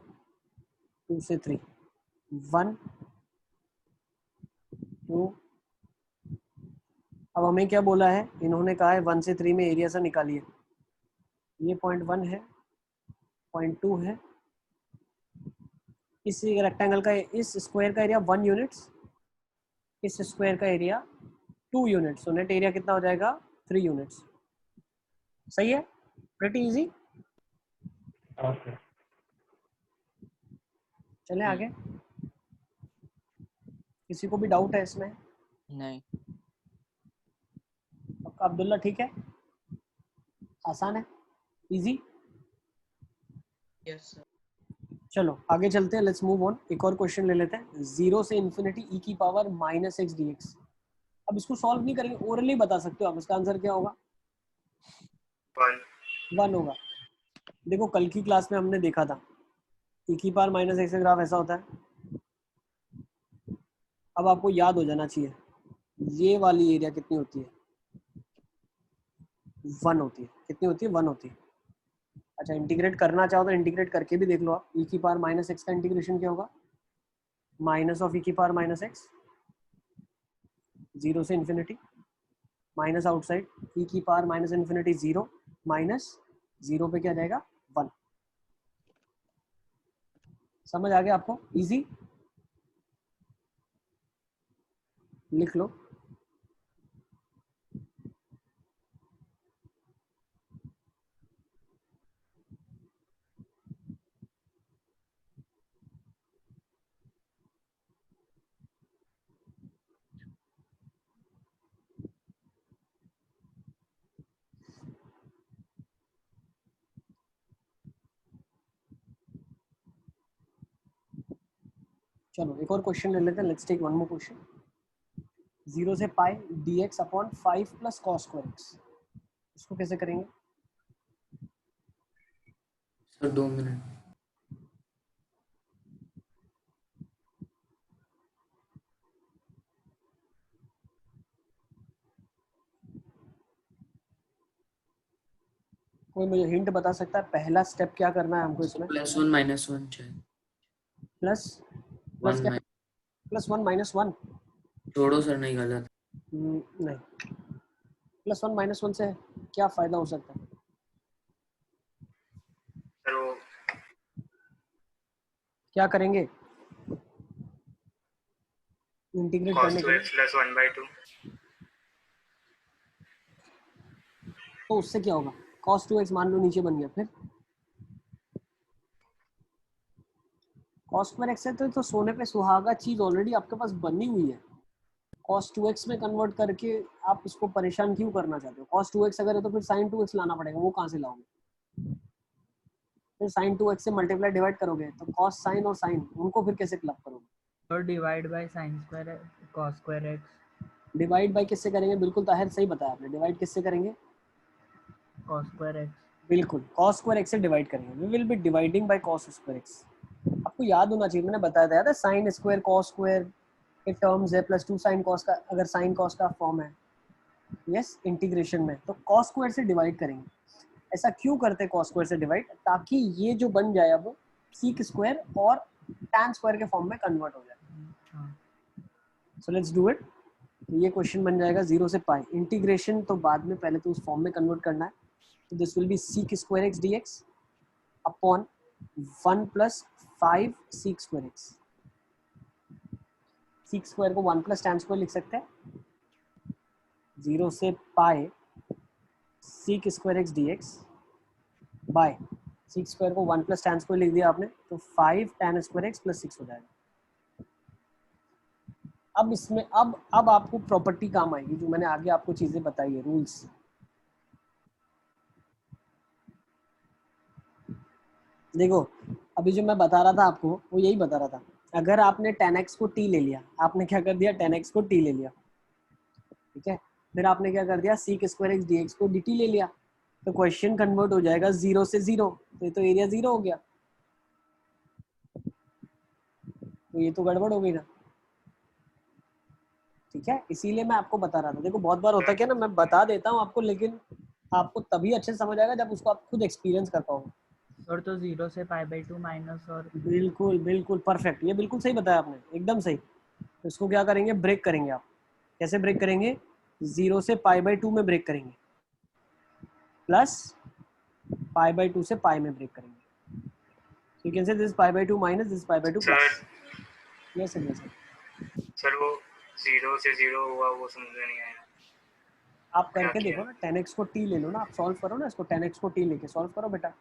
2 से 3, 1 2। अब हमें क्या बोला है, इन्होंने कहा है 1 से 3 में एरिया सा निकालिए। ये 0.1 है, 0.2 है। इस रेक्टेंगल का, इस स्क्वायर का एरिया 1 यूनिट्स, इस स्क्वायर का एरिया 2 यूनिट्स, तो नेट एरिया कितना हो जाएगा 3 यूनिट्स। सही है, प्रीटी इजी। हाँ सर। चले आगे। किसी को भी डाउट है इसमें? नहीं। अब्दुल्ला ठीक है, आसान है, इजी। Yes sir. चलो आगे चलते हैं, लेट्स मूव ऑन। एक और क्वेश्चन ले लेते हैं, 0 से इन्फिनिटी e की पावर -x dx। अब इसको सॉल्व नहीं करेंगे, ओरली बता सकते हो आप, इसका आंसर क्या होगा? 1 होगा। देखो कल की क्लास में हमने देखा था e की पावर -x का ग्राफ ऐसा होता है। अब आपको याद हो जाना चाहिए ये वाली एरिया कितनी होती है, 1 होती है। कितनी होती है? 1 होती है। अच्छा इंटीग्रेट करना चाहो तो इंटीग्रेट करके भी देख लो आप। e की पावर -x का इंटीग्रेशन क्या होगा? माइनस ऑफ e की पावर -x, 0 से इन्फिनिटी, माइनस आउटसाइड e की पावर -इन्फिनिटी 0, माइनस 0 पे क्या जाएगा 1। समझ आ गया आपको? इजी, लिख लो। चलो एक और क्वेश्चन ले लेते हैं, let's take one more question. 0 से pi dx upon 5 plus cos square X, इसको कैसे करेंगे? Sir 2 minute. कोई मुझे हिंट बता सकता है पहला स्टेप क्या करना है हमको इसमें? +1 -1 शायद। प्लस प्लस क्या? 1 +1 -1? छोड़ो सर, नहीं गलत। नहीं, +1 -1 से क्या फायदा हो सकता है? सर वो क्या करेंगे इंटीग्रेट cos करने के लिए? 2x plus 1/2। तो उससे क्या होगा? cos 2x मान लो नीचे बन गया, फिर cos स्क्वायर एक्स है तो सोने पे सुहागा चीज ऑलरेडी आपके पास बनी हुई है। cos 2x में कन्वर्ट करके आप इसको परेशान क्यों करना चाहते हो? cos 2x अगर है तो फिर sin 2x लाना पड़ेगा, वो कहाँ से लाओगे? फिर sin 2x से मल्टीप्लाई डिवाइड करोगे तो cos sin और sin उनको फिर कैसे क्लब करोगे? और divide by sin square cos square x, divide by किससे करेंगे? बिल्कुल ताहिर सही बताया आपने, डिवाइड किससे करेंगे? cos square x। बिल्कुल cos स्क्वायर x से डिवाइड करेंगे। We will be dividing by cos square x। आपको याद होना चाहिए, मैंने बताया था sin स्क्वायर cos स्क्वायर के टर्म्स है, +2 sin cos का, अगर sin cos का फॉर्म है यस इंटीग्रेशन में, तो cos स्क्वायर से डिवाइड करेंगे। ऐसा क्यों करते हैं cos स्क्वायर से डिवाइड? ताकि ये जो बन जाए अब sec स्क्वायर और tan स्क्वायर के फॉर्म में कन्वर्ट हो जाए। So let's do it. तो ये क्वेश्चन बन जाएगा 0 से पाई, इंटीग्रेशन तो बाद में, पहले तो उस फॉर्म में कन्वर्ट करना है। तो this will be sec square x dx upon 1 plus 5 sec square x। sec square को 1 प्लस tan स्क्वायर लिख सकते हैं। 0 से पाई sec square x dx by sec square को 1 प्लस tan स्क्वायर लिख दिया आपने, तो 5 tan स्क्वायर x प्लस 6 हो जाएगा। अब इसमें अब आपको प्रॉपर्टी काम आएगी जो मैंने आगे आपको चीजें बताई है, रूल्स। देखो अभी जो मैं बता रहा था आपको वो यही बता रहा था, अगर आपने tan x को t ले लिया, आपने क्या कर दिया, tan x को t ले लिया, ठीक है, फिर आपने क्या कर दिया, sec स्क्वायर x dx को dt ले लिया, तो क्वेश्चन कन्वर्ट हो जाएगा 0 से 0, तो ये तो एरिया 0 हो गया, तो ये तो गड़बड़ हो गई ना, ठीक है। इसीलिए मैं आपको बता रहा था। देखो बहुत बार होता है क्या ना, मैं बता देता हूँ आपको, लेकिन आपको तभी अच्छे से समझ आएगा जब उसको आप खुद एक्सपीरियंस कर पाओगे। और तो 0 से π/2 माइनस और बिल्कुल बिल्कुल परफेक्ट, ये बिल्कुल सही बताया आपने, एकदम सही। तो इसको क्या करेंगे, ब्रेक करेंगे आप। कैसे ब्रेक करेंगे? 0 से π/2 में ब्रेक करेंगे, प्लस π/2 से पाई में ब्रेक करेंगे। So you can say this π/2 minus this π/2 plus. Yes sir, yes sir. Sir वो 0 से 0 हुआ, वो समझ में नहीं आया। आप करके क्या देखो ना, tan x को t ले लो ना, आप सॉल्व करो ना इसको, tan x को t लेके सॉल्व करो बेटा।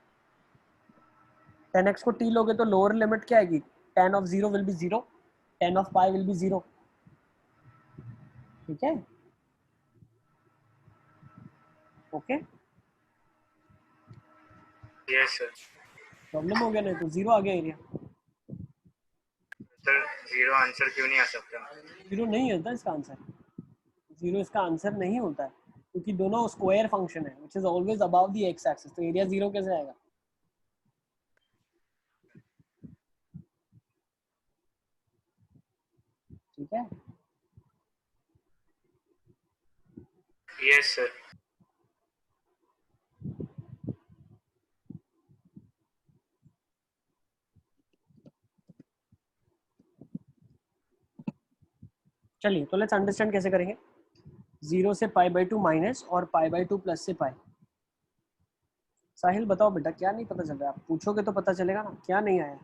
tan x को t लोगे तो लोअर लिमिट क्या आएगी, tan of 0 will be 0, tan of pi will be 0, ठीक है, ओके। Yes sir. प्रॉब्लम हो गया, नहीं तो 0 आ गया एरिया। सर 0 आंसर क्यों नहीं आ सकता? 0 नहीं होता इसका आंसर, 0 इसका आंसर नहीं होता है, क्योंकि दोनों स्क्वायर फंक्शन है which is always above the x axis, तो एरिया 0 कैसे आएगा? ठीक है, यस सर। चलिए तो लेट्स अंडरस्टैंड कैसे करेंगे। 0 से π/2 माइनस और π/2 प्लस से पाई। साहिल बताओ बेटा, क्या नहीं पता चल रहा है? आप पूछोगे तो पता चलेगा ना, क्या नहीं आया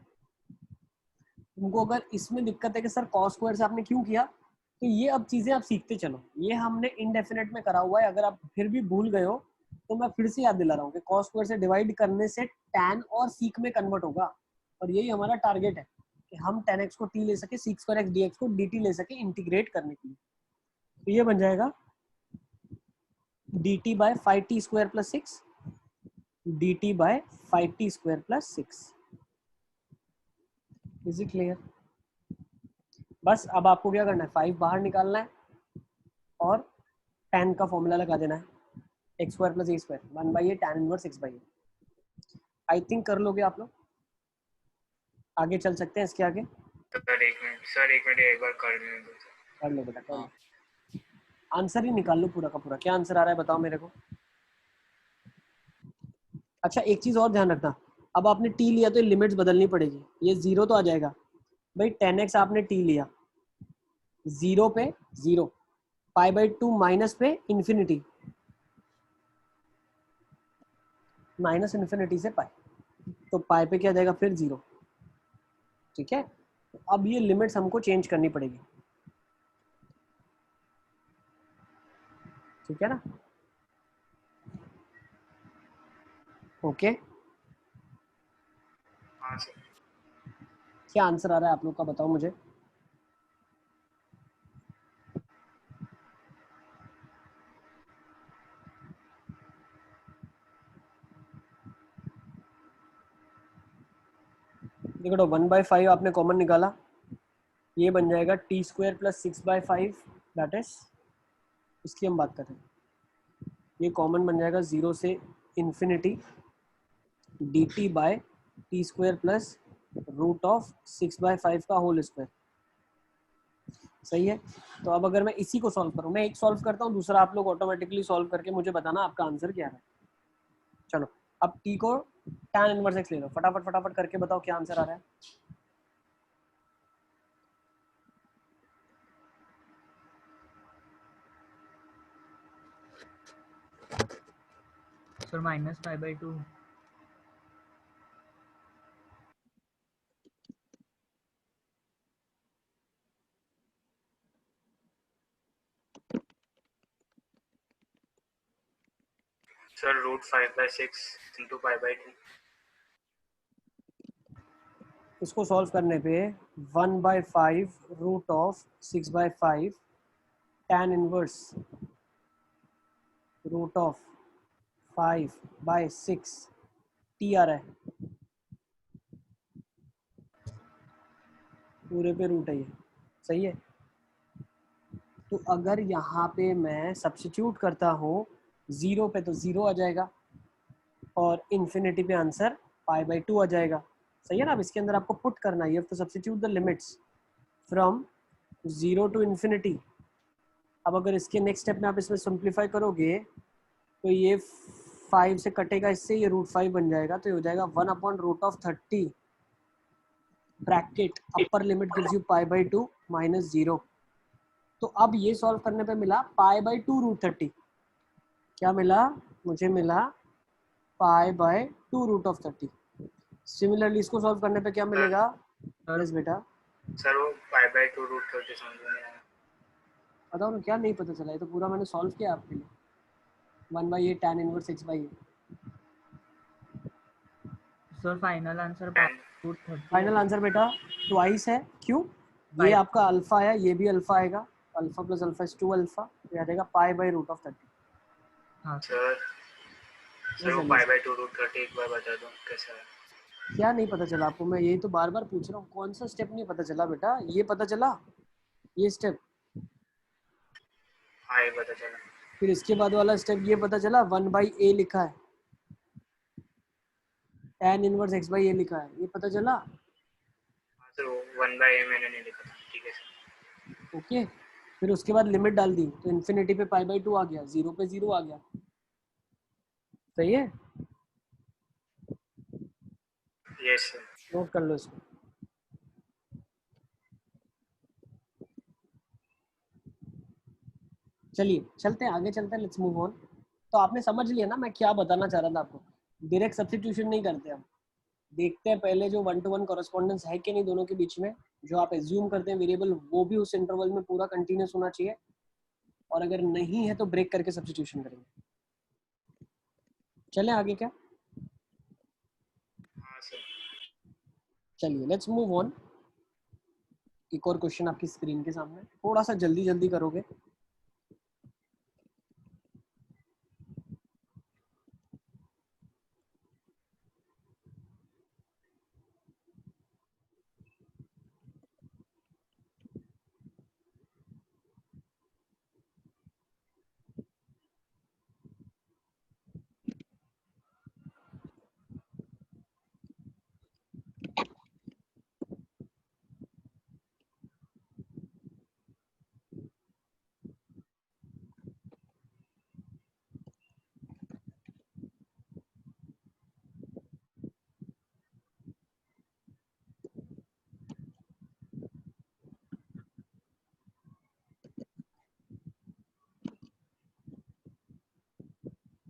तुमको? अगर इसमें दिक्कत है कि सर cos स्क्वायर से आपने क्यों किया, तो ये अब चीजें आप सीखते चलो, ये हमने इनडेफिनेट में करा हुआ है। अगर आप फिर भी भूल गए हो तो मैं फिर से याद दिला रहा हूँ कि cos स्क्वायर से डिवाइड करने से tan और sec में कन्वर्ट होगा, और यही हमारा टारगेट है कि हम tan x को t ले सके, sec स्क्वायर x dx को dt ले सके इंटीग्रेट करने के लिए। तो ये बन जाएगा dt by 5t square plus 6, dt by 5t square plus 6। Is it clear? बस अब आपको क्या करना है, 5 बाहर निकालना है और tan का फॉर्मूला लगा देना है, x square plus A square 1/a tan inverse x/a। I think कर लोगे आप लोग, आगे चल सकते हैं इसके आगे। सर एक मिनट एक बार कर लेने दो सर। कर लो बेटा, कर लो। हाँ। आंसर ही निकाल लो पूरा का पूरा, क्या आंसर आ रहा है बताओ मेरे को। अच्छा एक चीज और ध्यान रखना, अब आपने t लिया तो लिमिट्स बदलनी पड़ेगी, ये 0 तो आ जाएगा भाई, 10x आपने t लिया, 0 पे 0, π/2 माइनस पे इंफिनिटी, माइनस इंफिनिटी से पाई, तो पाई पे क्या जाएगा फिर 0। ठीक है, अब ये लिमिट्स हमको चेंज करनी पड़ेगी, ठीक है ना। ओके, हाँ सर। क्या आंसर आ रहा है आप लोग का बताओ मुझे। देखो 1/5 आपने कॉमन निकाला, ये बन जाएगा t² प्लस 6/5, दैट इज, इसकी हम बात कर रहे हैं, ये कॉमन बन जाएगा 0 से infinity dt bye t² plus √6/5 का होल स्क्वायर। सही है, तो अब अगर मैं इसी को सॉल्व करूं, मैं एक सॉल्व करता हूं, दूसरा आप लोग ऑटोमेटिकली सॉल्व करके मुझे बताना आपका आंसर क्या है। चलो अब t को tan इनवर्स x ले लो, फटाफट फटाफट करके बताओ क्या आंसर आ रहा है। सर -π/2। Sir √5/6 into π/2। इसको सॉल्व करने पे 1/5 √6/5 tan इनवर्स √5/6 t आ रहा है, पूरे पे रूट है ये। सही है, तो अगर यहाँ पे मैं सब्स्टिट्यूट करता हूँ 0 पे तो 0 आ जाएगा और इन्फिनिटी पे आंसर π/2 आ जाएगा। सही है ना, अब इसके अंदर आपको पुट करना है, you have to substitute the limits from 0 to infinity. अब अगर इसके नेक्स्ट स्टेप में आप इसमें सिंप्लीफाई करोगे तो ये 5 से कटेगा, इससे ये √5 बन जाएगा, तो ये हो जाएगा 1/√30 bracket upper limit gives you π/2 minus 0। तो अब ये सॉल्व करने पे मिला π/2 √30, क्या मिला मुझे, मिला π/2 √30। सिमिलरली इसको सॉल्व करने पे क्या मिलेगा, यस बेटा सर वो π/2 √30 समझ में नहीं आया। बताओ ना, क्या नहीं पता चला, ये तो पूरा मैंने सॉल्व किया आपके लिए, 1/8 tan inverse x/a। Sir final answer tan √30। Final answer बेटा ट्वाइस है, क्यों, ये Five. आपका अल्फा है, ये भी अल्फा आएगा, alpha plus alpha is 2 alpha, तो आ जाएगा π/√30। हाँ सर सर वो π/2 √30 एक बार बता दो कैसा है। क्या नहीं पता चला आपको, मैं यही तो बार बार पूछ रहा हूँ, कौन सा स्टेप नहीं पता चला बेटा, ये पता चला, ये स्टेप, हाँ ये पता चला। फिर इसके बाद वाला स्टेप ये पता चला, 1/a लिखा है, tan इनवर्स x/a लिखा है, ये पता चला। हाँ सर वो 1/a मैंने नहीं लिखा था, ठीक है सर। ओके, फिर उसके बाद लिमिट डाल दी तो इन्फिनिटी पे π/2 आ गया, 0 पे 0 आ गया। सही है, यस सर। नोट कर लो इसको। चलिए चलते हैं आगे, चलते हैं, लेट्स मूव ऑन। तो आपने समझ लिया ना मैं क्या बताना चाह रहा था आपको, डायरेक्ट सब्स्टिट्यूशन नहीं करते हम, देखते हैं पहले जो 1-to-1 कॉरेस्पॉन्डेंस है कि नहीं दोनों के बीच में, जो आप एज्यूम करते हैं वेरिएबल वो भी उस इंटरवल में पूरा कंटिन्यूस होना चाहिए, और अगर नहीं है तो ब्रेक करके सब्स्टिट्यूशन करेंगे। चलें आगे क्या, हाँ सर। चलिए लेट्स मूव ऑन। एक और क्वेश्चन आपकी स्क्रीन के सामने, थोड़ा सा जल्दी जल्दी करोगे।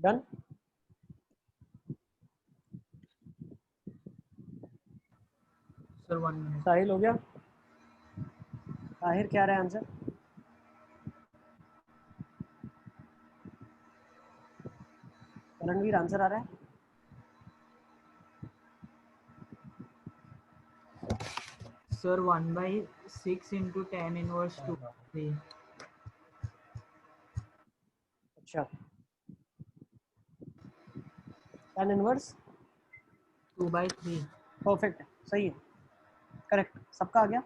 डन। Sir 1 minute. साहिल हो गया? ताहिर क्या रहा है आंसर? रणवीर आंसर आ रहा है? Sir 1/6 into tan inverse 2/3. अच्छा, tan इनवर्स 2/3. परफेक्ट है, सही है, करेक्ट, सबका आ गया।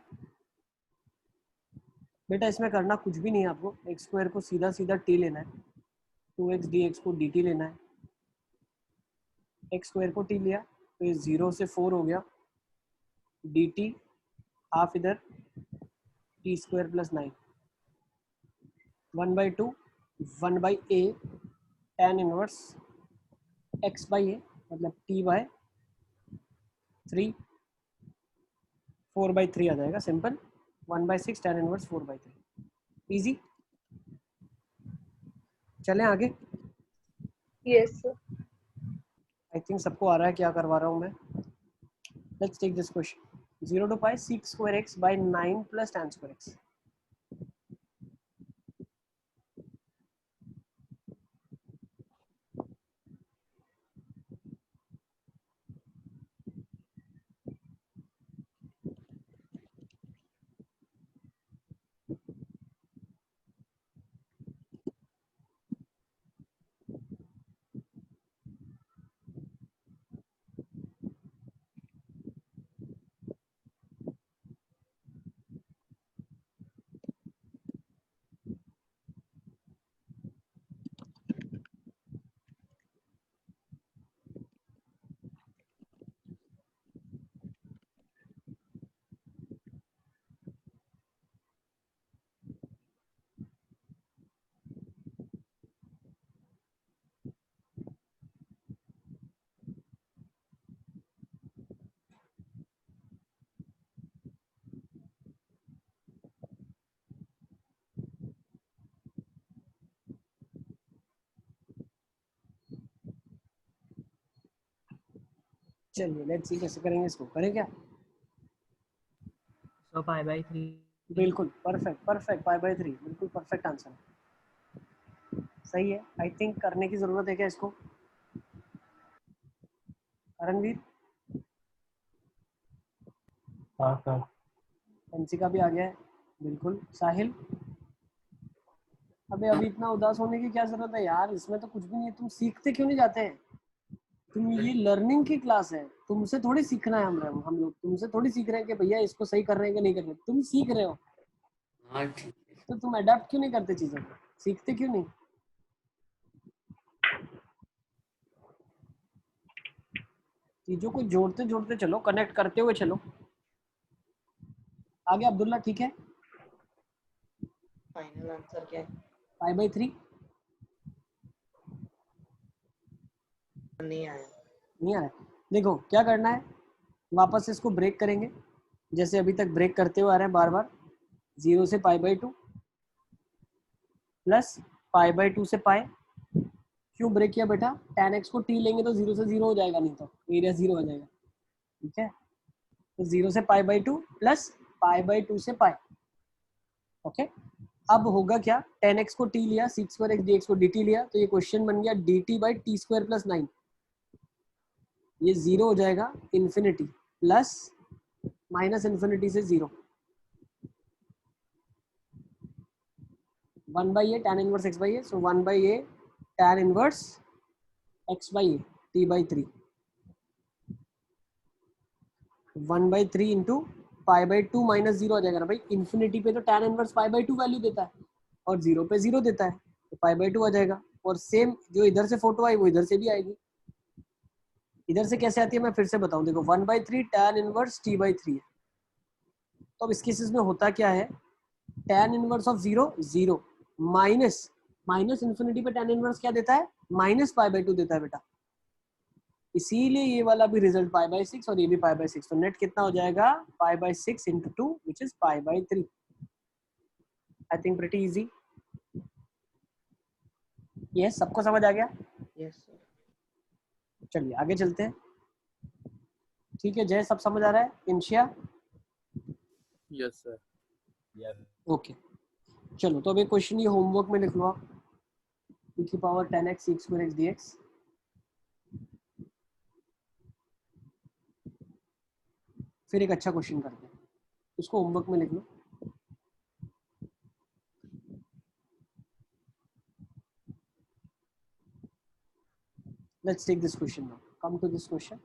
बेटा इसमें करना कुछ भी नहीं है आपको, एक्स स्क्वायर को सीधा सीधा टी लेना है, 2x dx को dt लेना है। एक्स स्क्वायर को टी लिया तो ये 0 से 4 हो गया, dt हाफ इधर t square plus 9, 1/2 1/a tan inverse x by a मतलब t बाय 3 4/3 आ जाएगा, सिंपल। 1/6 tan inverse 4/3, easy. चलें आगे। Yes, sir. आई थिंक सबको आ रहा है क्या करवा रहा हूँ मैं। Let's take this question, 0 to pi sec square x by 9 plus tan square x। चलिए लेट्स सी कैसे करेंगे इसको, करें क्या? So pi/3. बिल्कुल परफेक्ट परफेक्ट, pi/3 बिल्कुल परफेक्ट आंसर है, सही है। आई थिंक करने की जरूरत है क्या इसको, रणवीर? हाँ सर। एमसी का भी आ गया है, बिल्कुल। साहिल? अबे अभी इतना उदास होने की क्या जरूरत है यार, इसमें तो कुछ भी नहीं है। तुम सीखते क्यों नहीं जाते हैं? तुम, ये लर्निंग की क्लास है, तुमसे थोड़ी सीखना है। हम लोग तुमसे थोड़ी सीख रहे हैं कि भैया इसको सही कर रहे हैं कि नहीं कर रहे। तुम सीख रहे हो हाँ ठीक है। तो तुम अडेप्ट क्यों नहीं करते चीजों को, सीखते क्यों नहीं? चीजों को जोड़ते जोड़ते चलो, कनेक्ट करते हुए चलो। आगे अब्दुल्ला, ठीक है? फाइनल आंसर क्या है? pi/3 नहीं आया। नहीं आ रहा है। देखो क्या करना है, वापस से इसको ब्रेक करेंगे जैसे अभी तक ब्रेक करते हुए आ रहे हैं बार बार। 0 से pi/2 प्लस pi/2 से पाई। क्यों ब्रेक किया बेटा? tan x को t लेंगे तो 0 से 0 हो जाएगा, नहीं तो एरिया 0 हो जाएगा, ठीक है? तो 0 से pi/2 प्लस pi/2 से पाई, ओके। अब होगा क्या, tan x को t लिया, sec square x dx को dt लिया, तो ये क्वेश्चन बन गया dt by T square plus 9। ये 0 हो जाएगा, इन्फिनिटी प्लस माइनस इन्फिनिटी से 0, 1/a tan inverse x by A, so 1/a tan inverse x by A t/3, 1/3 into pi/2 minus 0 आ जाएगा ना भाई। इन्फिनिटी पे तो tan इनवर्स pi/2 वैल्यू देता है और 0 पे 0 देता है, तो pi/2 आ जाएगा। और सेम जो इधर से फोटो आई वो इधर से भी आएगी। इधर से कैसे आती है मैं फिर से बताऊं, देखो 1/3 tan इनवर्स t/3 है। तो अब इस केसेस में होता क्या है, tan inverse of 0 0 minus minus infinity पे tan इनवर्स क्या देता है, माइनस pi/2 देता है बेटा। इसीलिए ये वाला भी रिजल्ट pi/6 और ये भी pi/6, तो नेट कितना हो जाएगा, pi/6 into 2 which is pi/3। I think pretty easy. Yes, सबको समझ आ गया? Yes sir. चलिए आगे चलते हैं। ठीक है जय, सब समझ आ रहा है? इंशिया यस सर। ओके चलो, तो अब एक क्वेश्चन ये होमवर्क में लिख लो आप। e की power 10x sec square x dx। फिर एक अच्छा क्वेश्चन करते हैं, उसको होमवर्क में लिख लो। Let's take this question now, come to this question.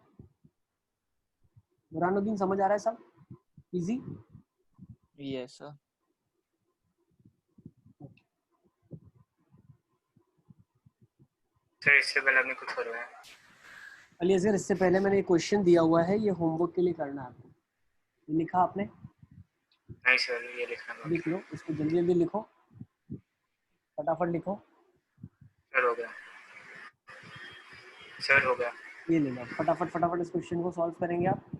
बुरहानुद्दीन समझ आ रहा है सब? इजी? Yes sir. सर इससे पहले आपने कुछ करवाया? अली अजहर, इससे पहले मैंने एक क्वेश्चन दिया हुआ है, ये होमवर्क के लिए करना है आपको। ये लिखा आपने? नहीं सर, ये लिखना बाकी लिख लो, इसको जल्दी जल्दी लिखो, फटाफट लिखो। सर हो गया, सर हो गया। ये ले लो, फटाफट फटाफट इस क्वेश्चन को सॉल्व करेंगे आप।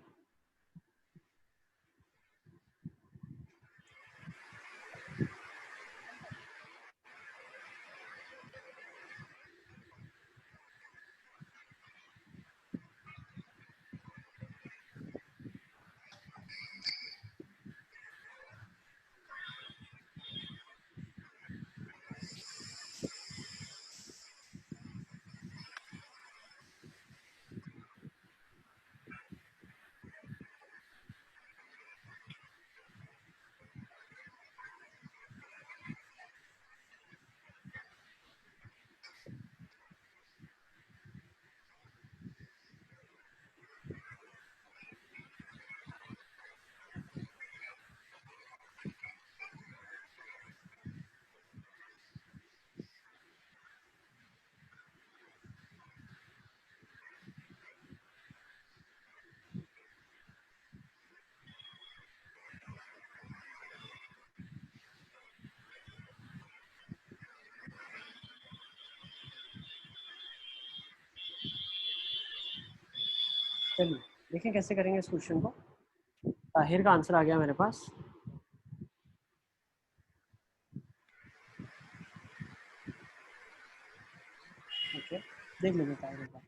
चलिए देखें कैसे करेंगे इस क्वेश्चन को। ताहिर का आंसर आ गया मेरे पास। ओके देख लो ताहिर एक बार,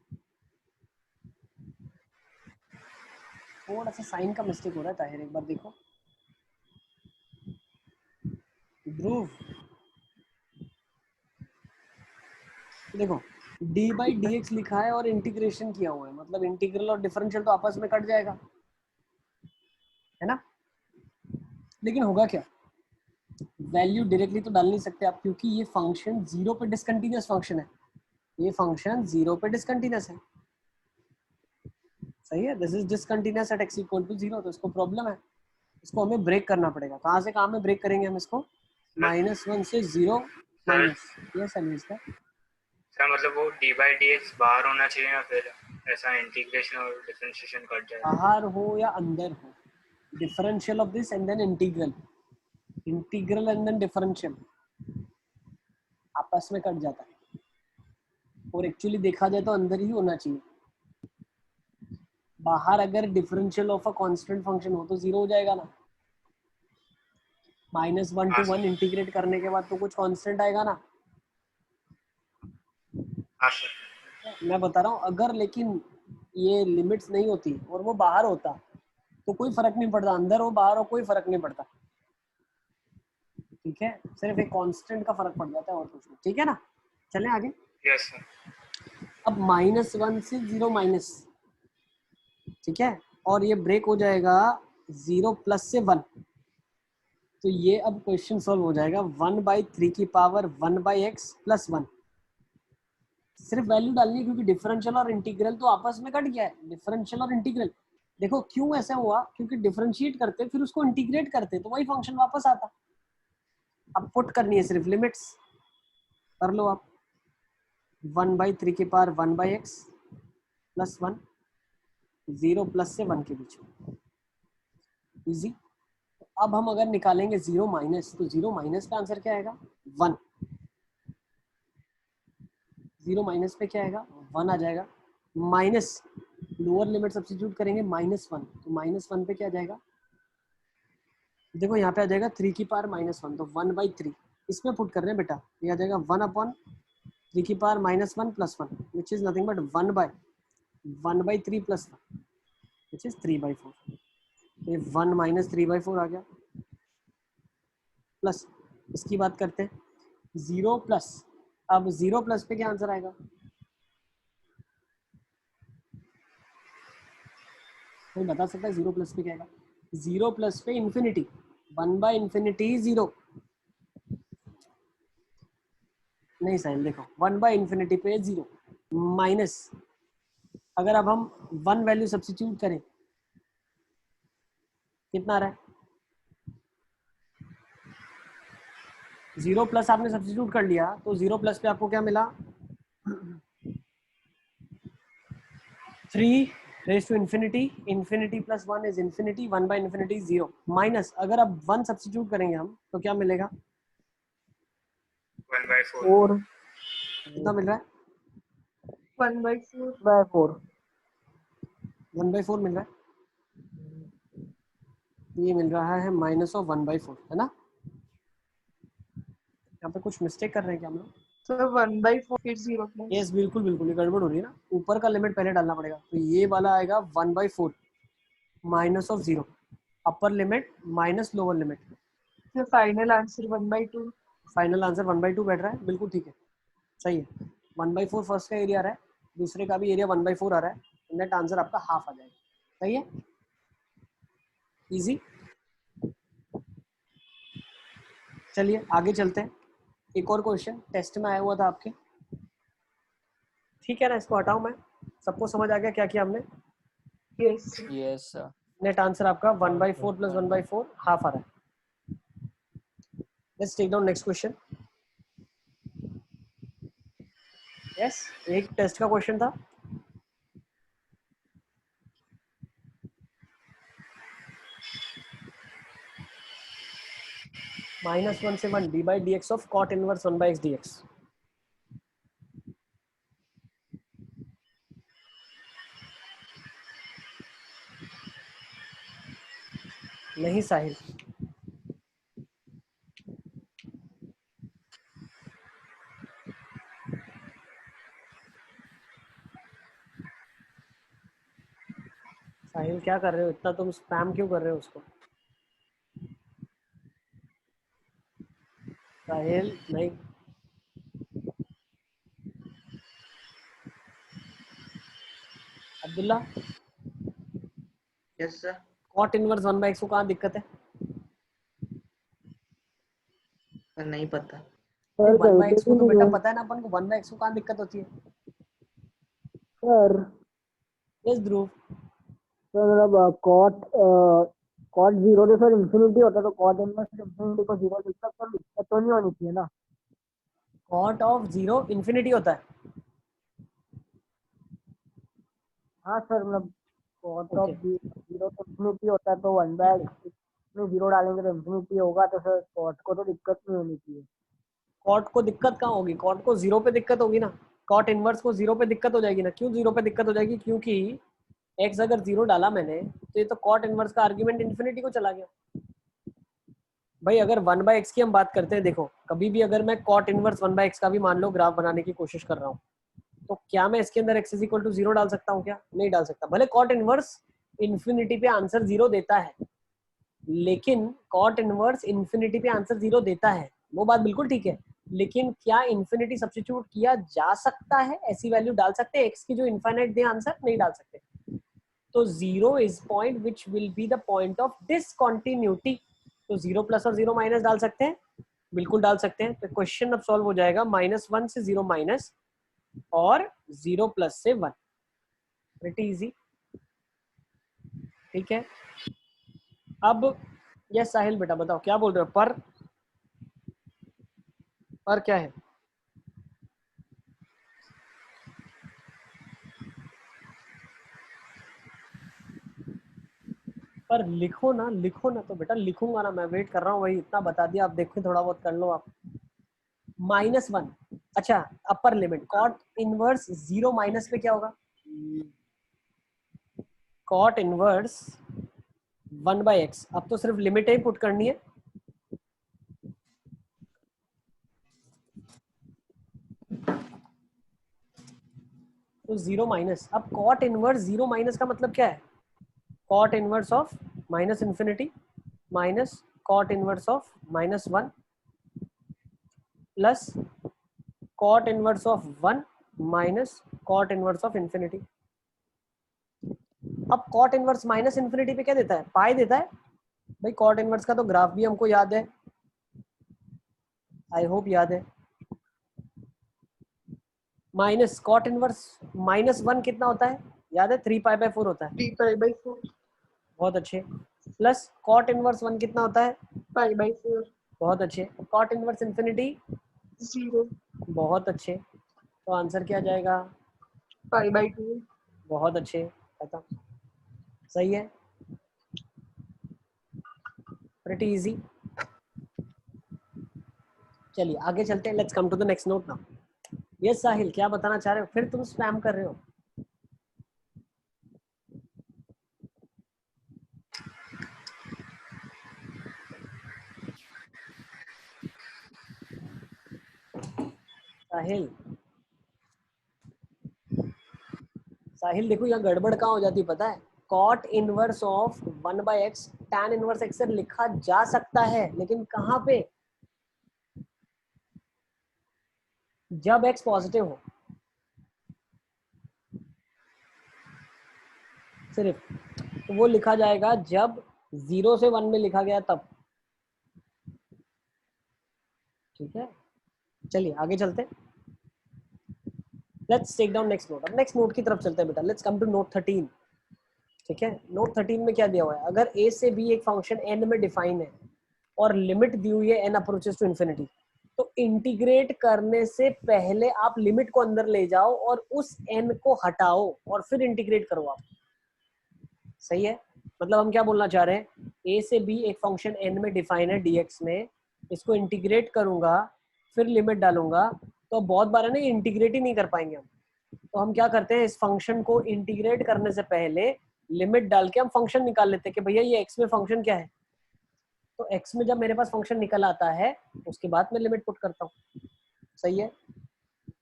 थोड़ा सा साइन का मिस्टेक हो रहा है ताहिर, एक बार देखो। ध्रुव देखो, d बाई डी एक्स लिखा है और इंटीग्रेशन किया हुआ है, मतलब इंटीग्रल और डिफरेंशियल तो आपस में कट जाएगा, है ना? लेकिन होगा क्या, वैल्यू डायरेक्टली तो डाल नहीं सकते आप, क्योंकि ये फंक्शन जीरो पे डिसकंटिन्यूअस फंक्शन है। ये फंक्शन जीरो पे डिसकंटिन्यूअस है, सही है। This is discontinuous at x equal to 0, तो इसको प्रॉब्लम है, इसको हमें ब्रेक करना पड़ेगा। कहाँ से कहाँ में ब्रेक करेंगे हम इसको? -1 से 0 माइनस, ये सर्विस का। सर मतलब वो डी बाई डी एक्स बाहर होना चाहिए या फिर ऐसा इंटीग्रेशन और डिफरेंशिएशन कट जाएगा? बाहर हो या अंदर हो, differential of this and then integral, integral and then differential आपस में कट जाता है, और एक्चुअली देखा जाए तो अंदर ही होना चाहिए। बाहर अगर differential of a constant function हो तो 0 हो जाएगा ना। -1 to 1 इंटीग्रेट करने के बाद तो कुछ कांस्टेंट आएगा ना। हाँ सर। मैं बता रहा हूँ, अगर लेकिन ये लिमिट्स नहीं होती और वो बाहर होता तो कोई फर्क नहीं पड़ता, अंदर हो बाहर हो कोई फर्क नहीं पड़ता, ठीक है? सिर्फ एक कांस्टेंट का फर्क पड़ जाता है और कुछ नहीं, ठीक है ना? चलें आगे। Yes sir. अब -1 से 0 माइनस, ठीक है, और ये ब्रेक हो जाएगा 0 प्लस से 1, तो ये अब क्वेश्चन सॉल्व हो जाएगा 1/3 की पावर 1/x प्लस 1। सिर्फ वैल्यू डालनी है, क्योंकि डिफरेंशियल और इंटीग्रल तो आपस में कट गया है। डिफरेंशियल और इंटीग्रल, देखो क्यों ऐसा हुआ, क्योंकि डिफरेंशिएट करते फिर उसको इंटीग्रेट करते तो वही फंक्शन वापस आता। अब पुट करनी है सिर्फ लिमिट्स, कर लो आप। 1/3 की पावर 1/x प्लस 1, 0 प्लस से 1 के बीच में, इजी। अब हम अगर निकालेंगे 0 माइनस, तो 0 माइनस का आंसर क्या आएगा? 1। 0 माइनस पे क्या आएगा? 1 आ जाएगा। माइनस लोअर लिमिट सब्स्टिट्यूट करेंगे -1, तो -1 पे क्या जाएगा? देखो यहाँ पे आ जाएगा 3 की पावर -1, तो 1/3 इसमें पुट कर रहे हैं बेटा, ये आ जाएगा 1/3 3 की power -1 + 1 which is nothing but 1/3 + 1 which is 3/4। ये 1 - 3/4 आ गया, प्लस इसकी बात करते हैं 0 प्लस। अब 0 प्लस पे क्या आंसर आएगा? कोई बता सकता है 0 प्लस पे क्या आएगा? 0 प्लस पे इंफिनिटी, 1/∞ 0। नहीं साहिल देखो 1/∞ पे 0 माइनस, अगर अब हम 1 वैल्यू सब्स्टिट्यूट करें कितना आ रहा है? 0 प्लस आपने सब्स्टिट्यूट कर लिया तो 0 प्लस पे आपको क्या मिला? 3 raise to infinity, infinity plus 1 is infinity, 1/∞ 0 minus, अगर अब 1 सब्स्टिट्यूट करेंगे हम तो क्या मिलेगा? 1/4। कितना मिल रहा है? 1/4 1/4 मिल रहा है। ये मिल रहा है -1/4, है ना? यहाँ पे कुछ मिस्टेक कर रहे हैं क्या हम लोग? सर 1/4 फिर 0 प्लस यस बिल्कुल बिल्कुल, ये गड़बड़ हो रही है ना, ऊपर का लिमिट पहले डालना पड़ेगा। तो ये वाला आएगा 1/4 -0, upper limit minus lower limit. फिर फाइनल आंसर 1/2। फाइनल आंसर 1/2 बैठ रहा है, बिल्कुल ठीक है, सही है। 1/4 फर्स्ट का एरिया आ रहा है, दूसरे का भी एरिया 1/4 आ रहा है, नेट आंसर आपका हाफ आ जाएगा। सही है, इजी। चलिए आगे चलते हैं। एक और क्वेश्चन टेस्ट में आया हुआ था आपके, ठीक है ना? इसको हटाऊं मैं, सबको समझ आ गया क्या किया हमने? Yes Yes, sir. Net answer आपका 1/4 + 1/4 हाफ आ रहा है। Let's take down next question. Yes, एक टेस्ट का क्वेश्चन था। -1 से 1 d/dx of cot inverse 1/x dx। नहीं साहिल, साहिल क्या कर रहे हो? इतना तुम स्पैम क्यों कर रहे हो उसको? साहिल नहीं, Abdullah yes sir. cot inverse 1/x को कहाँ दिक्कत है? सर नहीं पता। 1/x को तो बेटा पता है ना अपन को, 1/x को कहाँ दिक्कत होती है? सर यस ध्रुव, मतलब कॉट 0 तो सर इंफिनिटी होता है, तो कॉट इनवर्स इंफिनिटी को 0 लिखता, सर दिक्कत तो नहीं होनी चाहिए ना? cot ऑफ 0 इंफिनिटी होता है। हाँ सर, मतलब कॉट ऑफ ओके 0 तो इंफिनिटी होता है, तो 1/x में 0 डालेंगे तो इंफिनिटी होगा, तो सर कॉट को तो दिक्कत नहीं होनी चाहिए। कॉट को दिक्कत कहाँ होगी? कॉट को 0 पे दिक्कत होगी ना, कॉट इनवर्स को 0 पे दिक्कत हो जाएगी ना। क्यों 0 पे दिक्कत हो जाएगी? क्योंकि x अगर 0 डाला मैंने तो ये तो कॉट इनवर्स का आर्ग्यूमेंट इंफिनिटी को चला गया। भाई अगर 1/x की हम बात करते हैं, देखो कभी भी अगर मैं कॉट इनवर्स 1/x का भी मान लो ग्राफ बनाने की कोशिश कर रहा हूँ, तो क्या मैं इसके अंदर x = 0 डाल सकता हूँ? क्या नहीं डाल सकता। भले कॉट इनवर्स इंफिनिटी पे आंसर 0 देता है, लेकिन कॉट इनवर्स इंफिनिटी पे आंसर 0 देता है, वो बात बिल्कुल ठीक है। लेकिन क्या इंफिनिटी सब्स्टिट्यूट किया जा सकता है? ऐसी वैल्यू डाल सकते हैं x की जो इनफाइनाइट दे आंसर? नहीं डाल सकते। तो 0 is point which will be the point of discontinuity. तो 0 प्लस और 0 माइनस डाल सकते हैं, बिल्कुल डाल सकते हैं। तो क्वेश्चन अब सॉल्व हो जाएगा, -1 से 0 माइनस और 0 प्लस से 1। प्रीटी इजी, ठीक है। अब यस साहिल बेटा बताओ क्या बोल रहे हो? पर क्या है? पर लिखो ना, लिखो ना। तो बेटा लिखूंगा ना, मैं वेट कर रहा हूँ, वही इतना बता दिया। आप देखो थोड़ा बहुत कर लो आप। -1, अच्छा upper limit cot inverse 0 minus पे क्या होगा? Cot inverse 1/x। अब तो सिर्फ लिमिट ही पुट करनी है। तो जीरो माइनस, अब कॉट इनवर्स जीरो माइनस का मतलब क्या है? Cot inverse of minus infinity minus cot inverse of minus one plus cot inverse of one minus cot inverse of infinity. अब कॉट इनवर्स माइनस इन्फिनिटी पे क्या देता है? पाई देता है। भाई कॉट इनवर्स का तो ग्राफ भी हमको याद है, आई होप याद है। Minus cot inverse minus one कितना होता है? याद है, 3π/4 होता है। 3π/4 बहुत अच्छे। प्लस कॉट इनवर्स वन कितना होता है? π/4 बहुत अच्छे। कॉट इनवर्स इन्फिनिटी 0 बहुत अच्छे। तो आंसर क्या जाएगा? π/2 बहुत अच्छे, खत्म। सही है, प्रीटी इजी। चलिए आगे चलते हैं, let's come to the next note now. Yes Sahil, क्या बताना चाह रहे हो? फिर तुम स्पैम कर रहे हो। साहिल, साहिल देखो यहाँ गड़बड़ कहाँ हो जाती है पता है? Cot inverse of 1/x tan inverse x से लिखा जा सकता है, लेकिन कहाँ पे? जब x पॉजिटिव हो सिर्फ, तो वो लिखा जाएगा जब 0 से 1 में लिखा गया तब। ठीक है, चलिए आगे चलते हैं। Let's take down next note. अब नेक्स्ट नोट की तरफ चलते हैं बेटा। Let's come to note 13। ठीक है, नोट 13 में क्या दिया हुआ है? अगर a से b एक फंक्शन n में डिफाइन है और लिमिट दी हुई है n अप्रोचेस टू इन्फिनिटी, तो इंटीग्रेट करने से पहले आप लिमिट को अंदर ले जाओ और उस n को हटाओ और फिर इंटीग्रेट करो आप। सही है, मतलब हम क्या बोलना चाह रहे हैं? a से b एक फंक्शन n में डिफाइन है dx में, इसको इंटीग्रेट करूंगा फिर लिमिट डालूंगा, तो बहुत बार है ना इंटीग्रेट ही नहीं कर पाएंगे हम। तो हम क्या करते हैं, इस फंक्शन को इंटीग्रेट करने से पहले लिमिट डाल के हम फंक्शन निकाल लेते हैं कि भैया ये x में फंक्शन क्या है। तो x में जब मेरे पास फंक्शन निकल आता है उसके बाद मैं लिमिट पुट करता हूँ। सही है,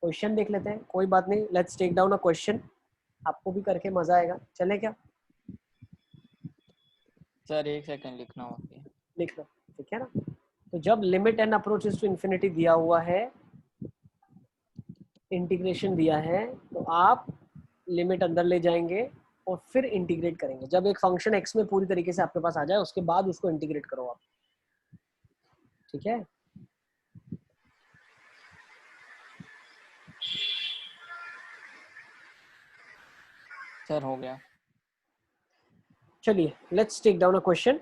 क्वेश्चन देख लेते हैं। कोई बात नहीं, let's take down a question. आपको भी करके मजा आएगा। चले क्या? सर 1 सेकंड लिखना होगा। लिख लो, ठीक है ना। तो जब limit N approaches to infinity दिया हुआ है, इंटीग्रेशन दिया है, तो आप लिमिट अंदर ले जाएंगे और फिर इंटीग्रेट करेंगे। जब एक फंक्शन x में पूरी तरीके से आपके पास आ जाए उसके बाद उसको इंटीग्रेट करो आप। ठीक है, सर हो गया। चलिए let's take down a question.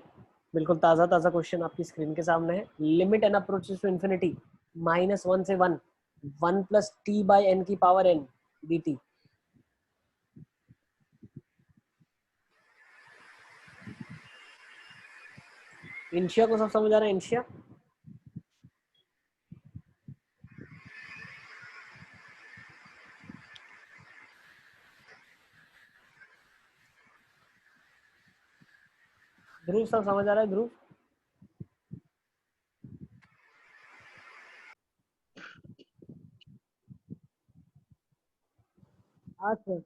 बिल्कुल ताज़ा ताज़ा क्वेश्चन आपकी स्क्रीन के सामने है। Limit N approaches to infinity -1 से 1 1 + t/n⁴n dt। इंशिया को सब समझ आ रहा है? इंशिया, ध्रुव सब समझ आ रहा है? ध्रुव, हाँ सर।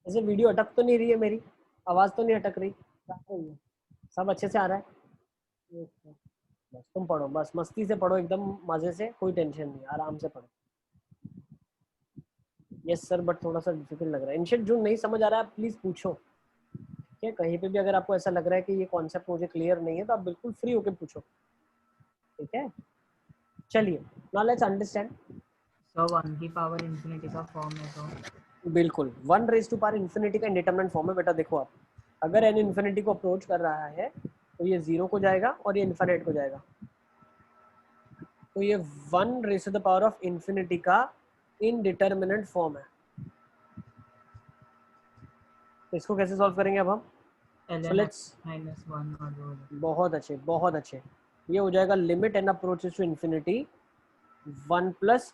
ऐसे वीडियो अटक तो नहीं रही है? मेरी आवाज तो नहीं अटक रही? सब अच्छे से आ रहा है? Yes, sir. बस तुम पढ़ो, बस मस्ती से पढ़ो, एकदम मजे से, कोई टेंशन नहीं, आराम से पढ़ो। यस सर, बट थोड़ा सा डिफिकल्ट लग रहा है। इनशेट जो नहीं समझ आ रहा है प्लीज पूछो। ठीक है, कहीं पे भी अगर आपको ऐसा लग रहा है कि ये कॉन्सेप्ट मुझे क्लियर नहीं है तो आप बिल्कुल फ्री होकर पूछो। ठीक है, चलिए नाउ लेट्स अंडरस्टैंड। सो 1 की पावर इंफिनिटी का फॉर्म है तो बिल्कुल 1 इन्फिनिटी का इंडिटरमिनेंट फॉर्म है बेटा। देखो आप, अगर n इन्फिनिटी को अप्रोच कर रहा है तो ये 0 को जाएगा और ये इन्फिनिट को जाएगा। तो ये 1 इन्फिनिटी का इनडिटरमिनेंट फॉर्म है। तो इसको कैसे सॉल्व करेंगे अब हम? So let's -1 और 2। बहुत अच्छे, बहुत अच्छे। ये हो जाएगा limit n approaches to infinity 1 +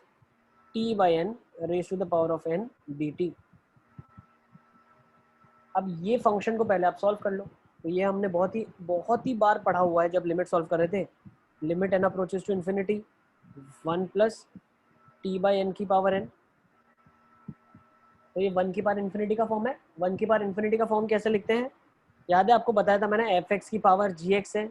t/n⁴n dt। अब ये फंक्शन को पहले आप सॉल्व कर लो। तो ये हमने बहुत ही बार पढ़ा हुआ है जब लिमिट सॉल्व कर रहे थे। Limit n approaches to infinity 1 + t/n⁴n। तो ये 1 की पावर इन्फिनिटी का फॉर्म है। 1 की पावर इन्फिनिटी का फॉर्म कैसे लिखते हैं? याद है आपको बताया था मैंने, fx की पावर gx है,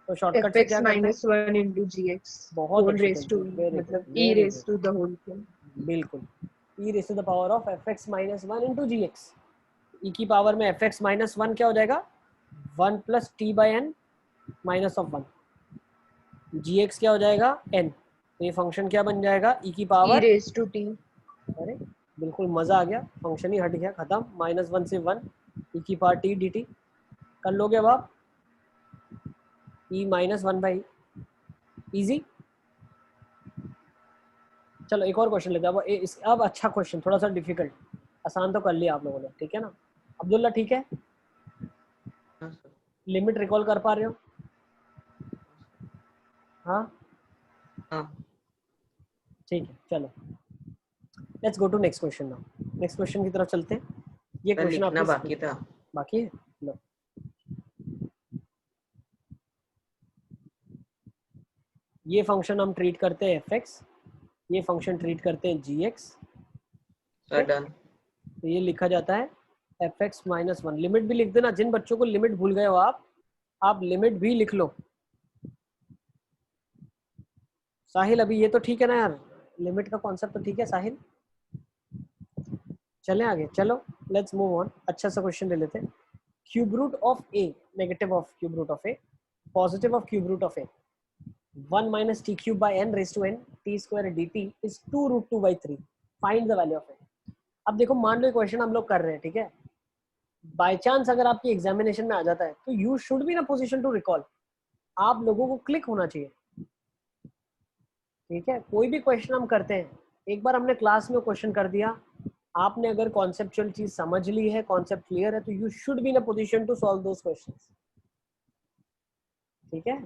तो शॉर्टकट से fx क्या करते हैं? minus 1 into gx बहुत whole अच्छे raised to तरीके, वेरी मतलब good, e very raised to the whole thing. Good, बिल्कुल e raise to the power of fx minus 1 into gx। e की पावर में fx माइनस 1 क्या हो जाएगा? 1 plus t by N minus of 1, gx क्या हो जाएगा? n। तो ये फंक्शन क्या बन जाएगा? e की E power, raised to t. अरे बिल्कुल मजा आ गया, फंक्शन ही हट गया, खत्म। -1 से 1 e की पावर t dt कर लोगे अब आप, e माइनस 1 बाई, इजी। चलो एक और क्वेश्चन लेते हैं अब। अब अच्छा क्वेश्चन, थोड़ा सा डिफिकल्ट, आसान तो कर लिया आप लोगों ने, ठीक है ना? अब्दुल्ला ठीक है? हाँ सर। लिमिट रिकॉल कर पा रहे हो? हाँ हाँ ठीक है, चलो let's go to next question now. Next question की तरफ चलते हैं। ये सर क्वेश्चन लिखना आपके बाकी था। बाकी है, लो ये फंक्शन हम ट्रीट करते हैं fx, ये फंक्शन ट्रीट करते हैं gx। Sir done. तो ये लिखा जाता है fx माइनस 1। लिमिट भी लिख देना, जिन बच्चों को लिमिट भूल गए हो आप लिमिट भी लिख लो। साहिल अभी ये तो ठीक है ना यार, लिमिट का कॉन्सेप्ट तो ठीक है साहिल? चलें आगे, चलो लेट्स मूव ऑन। अच्छा सा क्वेश्चन ले लेते हैं। Cube root of A, negative of cube root of A, positive of cube root of A, 1 minus t cube by n raised to n t square dt is 2 root 2 by 3. Find the value of it. अब देखो मान लो question हम लोग कर रहे हैं, ठीक है? बाय चांस अगर आपकी एग्जामिनेशन में आ जाता है तो you should be in a position to recall, आप लोगों को क्लिक होना चाहिए, ठीक है? कोई भी क्वेश्चन हम करते हैं, एक बार हमने क्लास में क्वेश्चन कर दिया, आपने अगर कॉन्सेप्चुअल चीज समझ ली है, कॉन्सेप्ट क्लियर है, तो you should be in a position to solve those questions, ठीक है?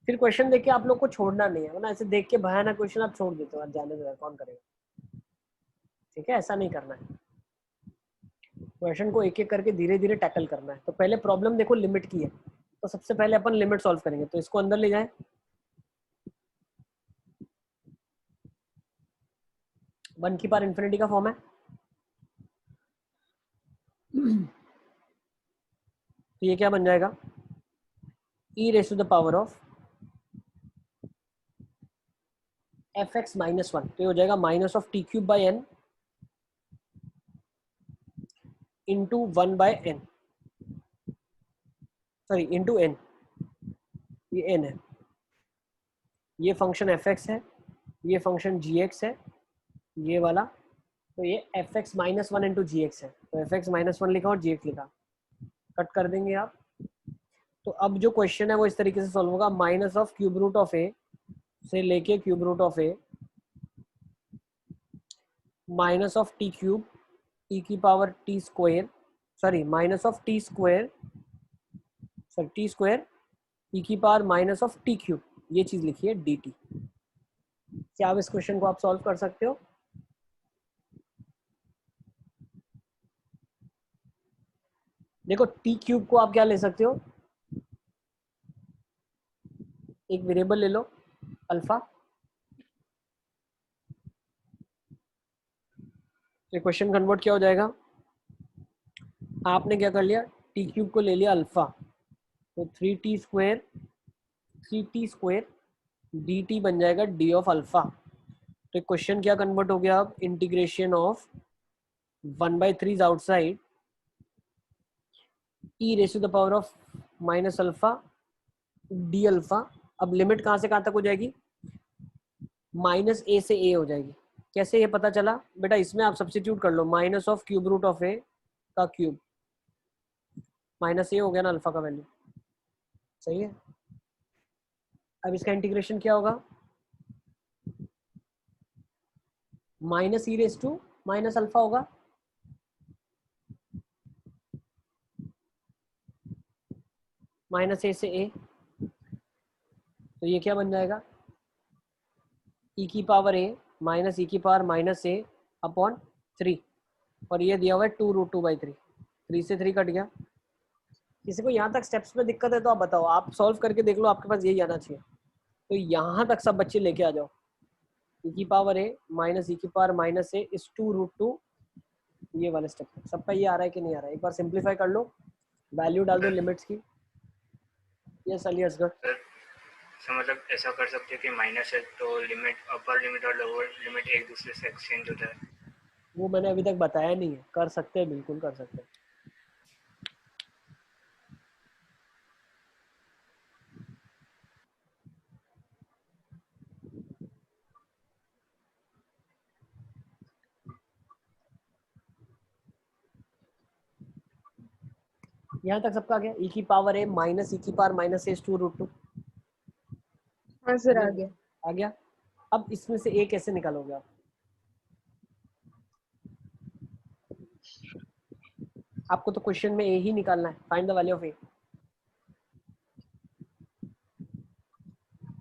फिर क्वेश्चन देख के आप लोग को छोड़ना नहीं है, वरना ऐसे देख के भयानक क्वेश्चन आप छोड़ देते हो, आप जाने दो, कौन करेगा, ठीक है? ऐसा नहीं करना है, क्वेश्चन को एक एक करके धीरे धीरे टैकल करना है। तो पहले प्रॉब्लम देखो लिमिट की है, तो सबसे पहले अपन लिमिट सॉल्व करेंगे। तो इसको अंदर ले जाए, 1 की पावर इन्फिनिटी का फॉर्म है, तो ये क्या बन जाएगा? e raise to the power of fx minus 1, तो ये हो जाएगा minus of T cube by N into 1 by N, sorry into N, ये एन है, ये फंक्शन fx है, ये फंक्शन gx है, ये वाला, तो ये fx माइनस 1 इंटू gx है, तो fx माइनस 1 लिखा और gx लिखा, कट कर देंगे आप। तो अब जो क्वेश्चन है वो इस तरीके से सॉल्व होगा, minus of cube root of a से लेके cube root of A minus of T cube e की power t square, sorry minus of t square, sorry t square e की power minus of T cube, ये चीज लिखी है D T. क्या अब इस क्वेश्चन को आप सॉल्व कर सकते हो? देखो टी क्यूब को आप क्या ले सकते हो, एक वेरिएबल ले लो अल्फा, ये क्वेश्चन कन्वर्ट क्या हो जाएगा, आपने क्या कर लिया, टी क्यूब को ले लिया अल्फा, तो 3t स्क्वायर डी टी बन जाएगा डी ऑफ अल्फा। तो क्वेश्चन क्या कन्वर्ट हो गया अब, integration of 1/3 outside e raise to the power of minus alpha D alpha. अब लिमिट कहां से कहां तक हो जाएगी, माइनस ए से ए हो जाएगी। कैसे ये पता चला बेटा, इसमें आप सब्स्टिट्यूट कर लो, minus of cube root of a का क्यूब, माइनस ए हो गया ना अल्फा का वैल्यू, सही है? अब इसका इंटीग्रेशन क्या होगा, minus E raise to minus alpha होगा, माइनस ए से ए, तो ये क्या बन जाएगा, ई की पावर ए माइनस ई की पावर माइनस ए अपॉन 3, और ये दिया हुआ है 2 रूट 2 बाई 3, 3 से 3 कट गया। किसी को यहाँ तक स्टेप्स में दिक्कत है तो आप बताओ, आप सॉल्व करके देख लो, आपके पास यही आना चाहिए। तो यहाँ तक सब बच्चे लेके आ जाओ, ई की पावर ए माइनस ई की पावर माइनस ए इज 2√2, ये वाले स्टेप। सबका ये आ रहा है कि नहीं आ रहा है? एक बार सिंप्लीफाई कर लो, वैल्यू डाल दो लिमिट्स की। यस अली असगर। सर मतलब ऐसा कर सकते हैं कि माइनस है तो लिमिट अपर लिमिट और लोअर लिमिट एक दूसरे से एक्सचेंज होता है। वो मैंने अभी तक बताया नहीं है, कर सकते हैं, बिल्कुल कर सकते हैं। यहाँ तक सबका आ गया? ई की पावर ए माइनस ई की पावर माइनस ए इज 2√2 हाँ सर आ गया। आ गया। अब इसमें से ए कैसे निकालोगे आप? आपको तो क्वेश्चन में ए ही निकालना है, फाइंड द वैल्यू ऑफ ए।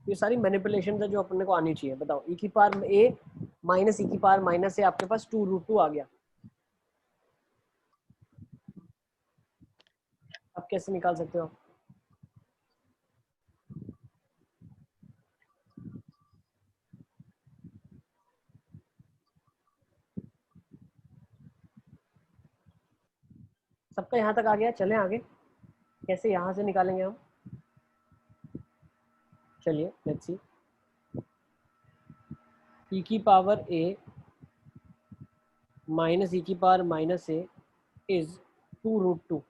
ये सारी मैनिपुलेशन है जो अपने को आनी चाहिए। बताओ, ई की पावर ए माइनस ई की पावर माइनस ए, आपके पास 2√2 आ गया। आप कैसे निकाल सकते हो? सबका यहाँ तक आ गया? चलें आगे। कैसे यहाँ से निकालेंगे हम? चलिए लेट्स सी। ई की पावर ए माइनस ई की power minus a is 2√2।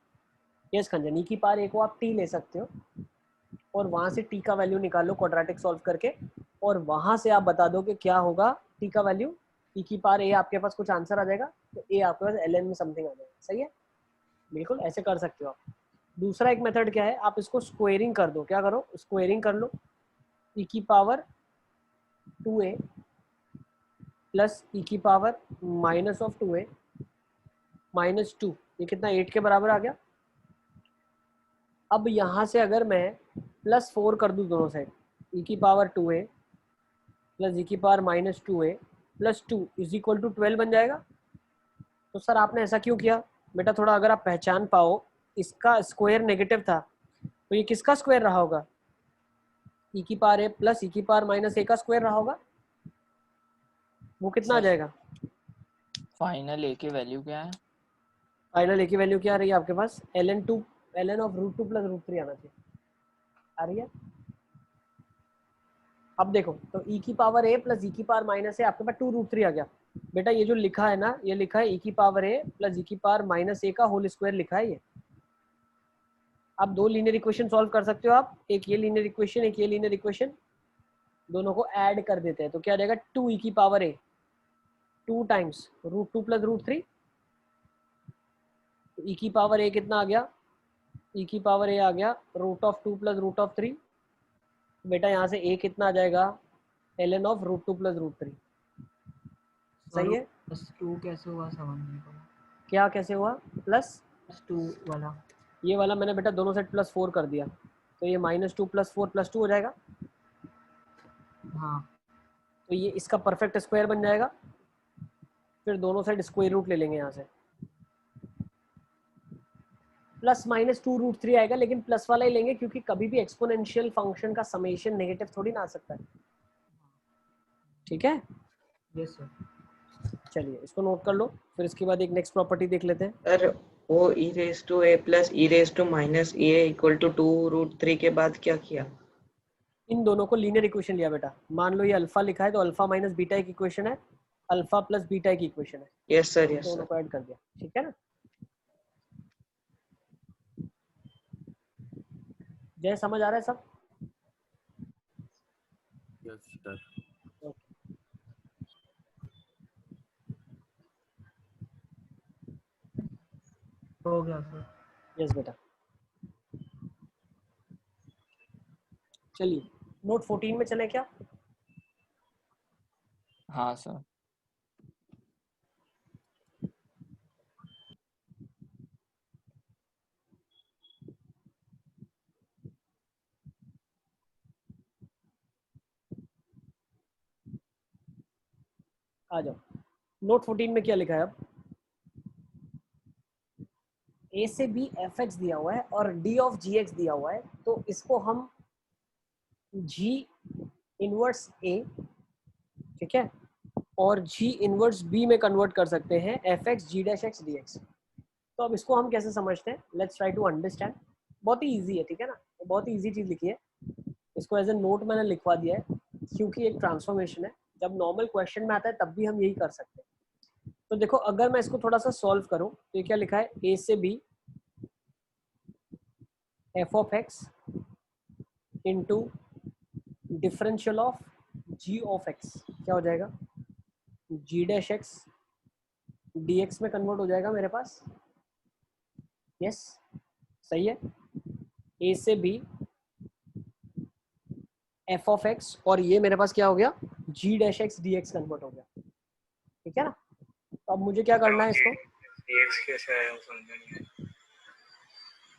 Yes Khanjan, e की पावर ए को आप टी ले सकते हो और वहां से टी का वैल्यू निकालो क्वाड्रेटिक सॉल्व करके, और वहां से आप बता दो कि क्या होगा टी का वैल्यू। ई की पावर ए आपके पास कुछ आंसर आ जाएगा, तो ए आपके पास ln में समथिंग आ जाएगा। सही है, बिल्कुल ऐसे कर सकते हो आप। दूसरा एक मेथड क्या है, आप इसको स्क्वेयरिंग कर दो। क्या करो? स्क्वेयरिंग कर लो। ई की पावर 2a प्लस ई की power minus of 2a minus 2, ये कितना 8 के बराबर आ गया। अब यहाँ से अगर मैं प्लस 4 कर दूँ दोनों साइड, ई की पावर 2a प्लस ई की power minus 2a plus 2 is equal to 12 बन जाएगा। तो सर आपने ऐसा क्यों किया? बेटा थोड़ा अगर आप पहचान पाओ, इसका स्क्वायर नेगेटिव था, तो ये किसका स्क्वायर रहा होगा? ई की पावर ए प्लस ई की पावर माइनस ए का स्क्वायर रहा होगा। वो कितना आ जाएगा? फाइनल ए की वैल्यू क्या है? फाइनल ए की वैल्यू क्या आ रही है आपके पास? ln ऑफ √2 प्लस √3 आना चाहिए। आ रही है? अब देखो, तो ई की पावर ए प्लस ई की पावर माइनस ए आपके पास 2√3 आ गया। बेटा ये जो लिखा है ना, ये लिखा है ई की पावर ए प्लस ई की पावर माइनस ए का होल स्क्वायर लिखा है ये। अब दो लीनियर इक्वेशन सॉल्व कर सकते हो आप, एक ये लीनियर इक्वेशन, एक ये लीनियर इक्वेशन, दोनों को ऐड कर देते हैं तो क्या आ जाएगा? 2 ई की पावर ए 2 टाइम्स √2 प्लस √3। ई की पावर ए कितना आ गया? ई की पावर ए आ गया √2 प्लस √3। बेटा यहाँ से ए कितना आ जाएगा? ln of √2 plus √3। सही है? +2 कैसे हुआ समझ नहीं पड़ा। क्या कैसे हुआ? प्लस +2 वाला। ये वाला मैंने बेटा दोनों साइड +4 कर दिया, तो ये -2 + 4 + 2 हो जाएगा। हाँ तो ये इसका परफेक्ट स्क्वायर बन जाएगा। फिर दोनों साइड स्क्वायर रूट ले लेंगे यहाँ से, ±2√3 आएगा, लेकिन प्लस वाला ही लेंगे क्योंकि कभी भी एक्सपोनेंशियल फंक्शन का समेशन नेगेटिव थोड़ी ना आ सकता है। ठीक है, यस सर। चलिए इसको नोट कर लो। फिर इसके बाद एक नेक्स्ट प्रॉपर्टी देख लेते हैं। सर वो e raise to a plus e raise to minus a equal to 2√3 के बाद क्या किया? इन दोनों को लीनियर इक्वेशन लिया बेटा। मान लो ये अल्फा लिखा है तो अल्फा माइनस बीटा एक इक्वेशन है, अल्फा प्लस बीटा एक इक्वेशन है, यस सर, यस दोनों सर। को ऐड कर दिया। ठीक है ना? जय समझ आ रहा है सब? Yes sir. हो गया सर। यस बेटा। चलिए नोट 14 में चले क्या? हाँ सर। आ जाओ। नोट 14 में क्या लिखा है? अब a से b fx दिया हुआ है और d ऑफ gx दिया हुआ है, तो इसको हम g इनवर्स a, ठीक है, और जी इनवर्स बी में कन्वर्ट कर सकते हैं F x G dash x D x. तो अब इसको हम कैसे समझते हैं, लेट्स ट्राई टू अंडरस्टैंड। बहुत ही ईजी है, ठीक है ना, बहुत ही ईजी चीज़ लिखी है, इसको एज ए नोट मैंने लिखवा दिया है क्योंकि एक ट्रांसफॉर्मेशन है, जब नॉर्मल क्वेश्चन में आता है तब भी हम यही कर सकते हैं। तो देखो अगर मैं इसको थोड़ा सा सॉल्व करूं तो ये क्या लिखा है, ए से B F of X into differential of ji of X, क्या हो जाएगा, जी डैश एक्स डी एक्स में कन्वर्ट हो जाएगा मेरे पास। यस सही है, ए से बी एफ ऑफ एक्स और ये मेरे पास क्या हो गया, g dash x D x convert हो गया, ठीक है ना। तो अब मुझे क्या करना है इसको, dx कैसे आया वो समझ नहीं आया।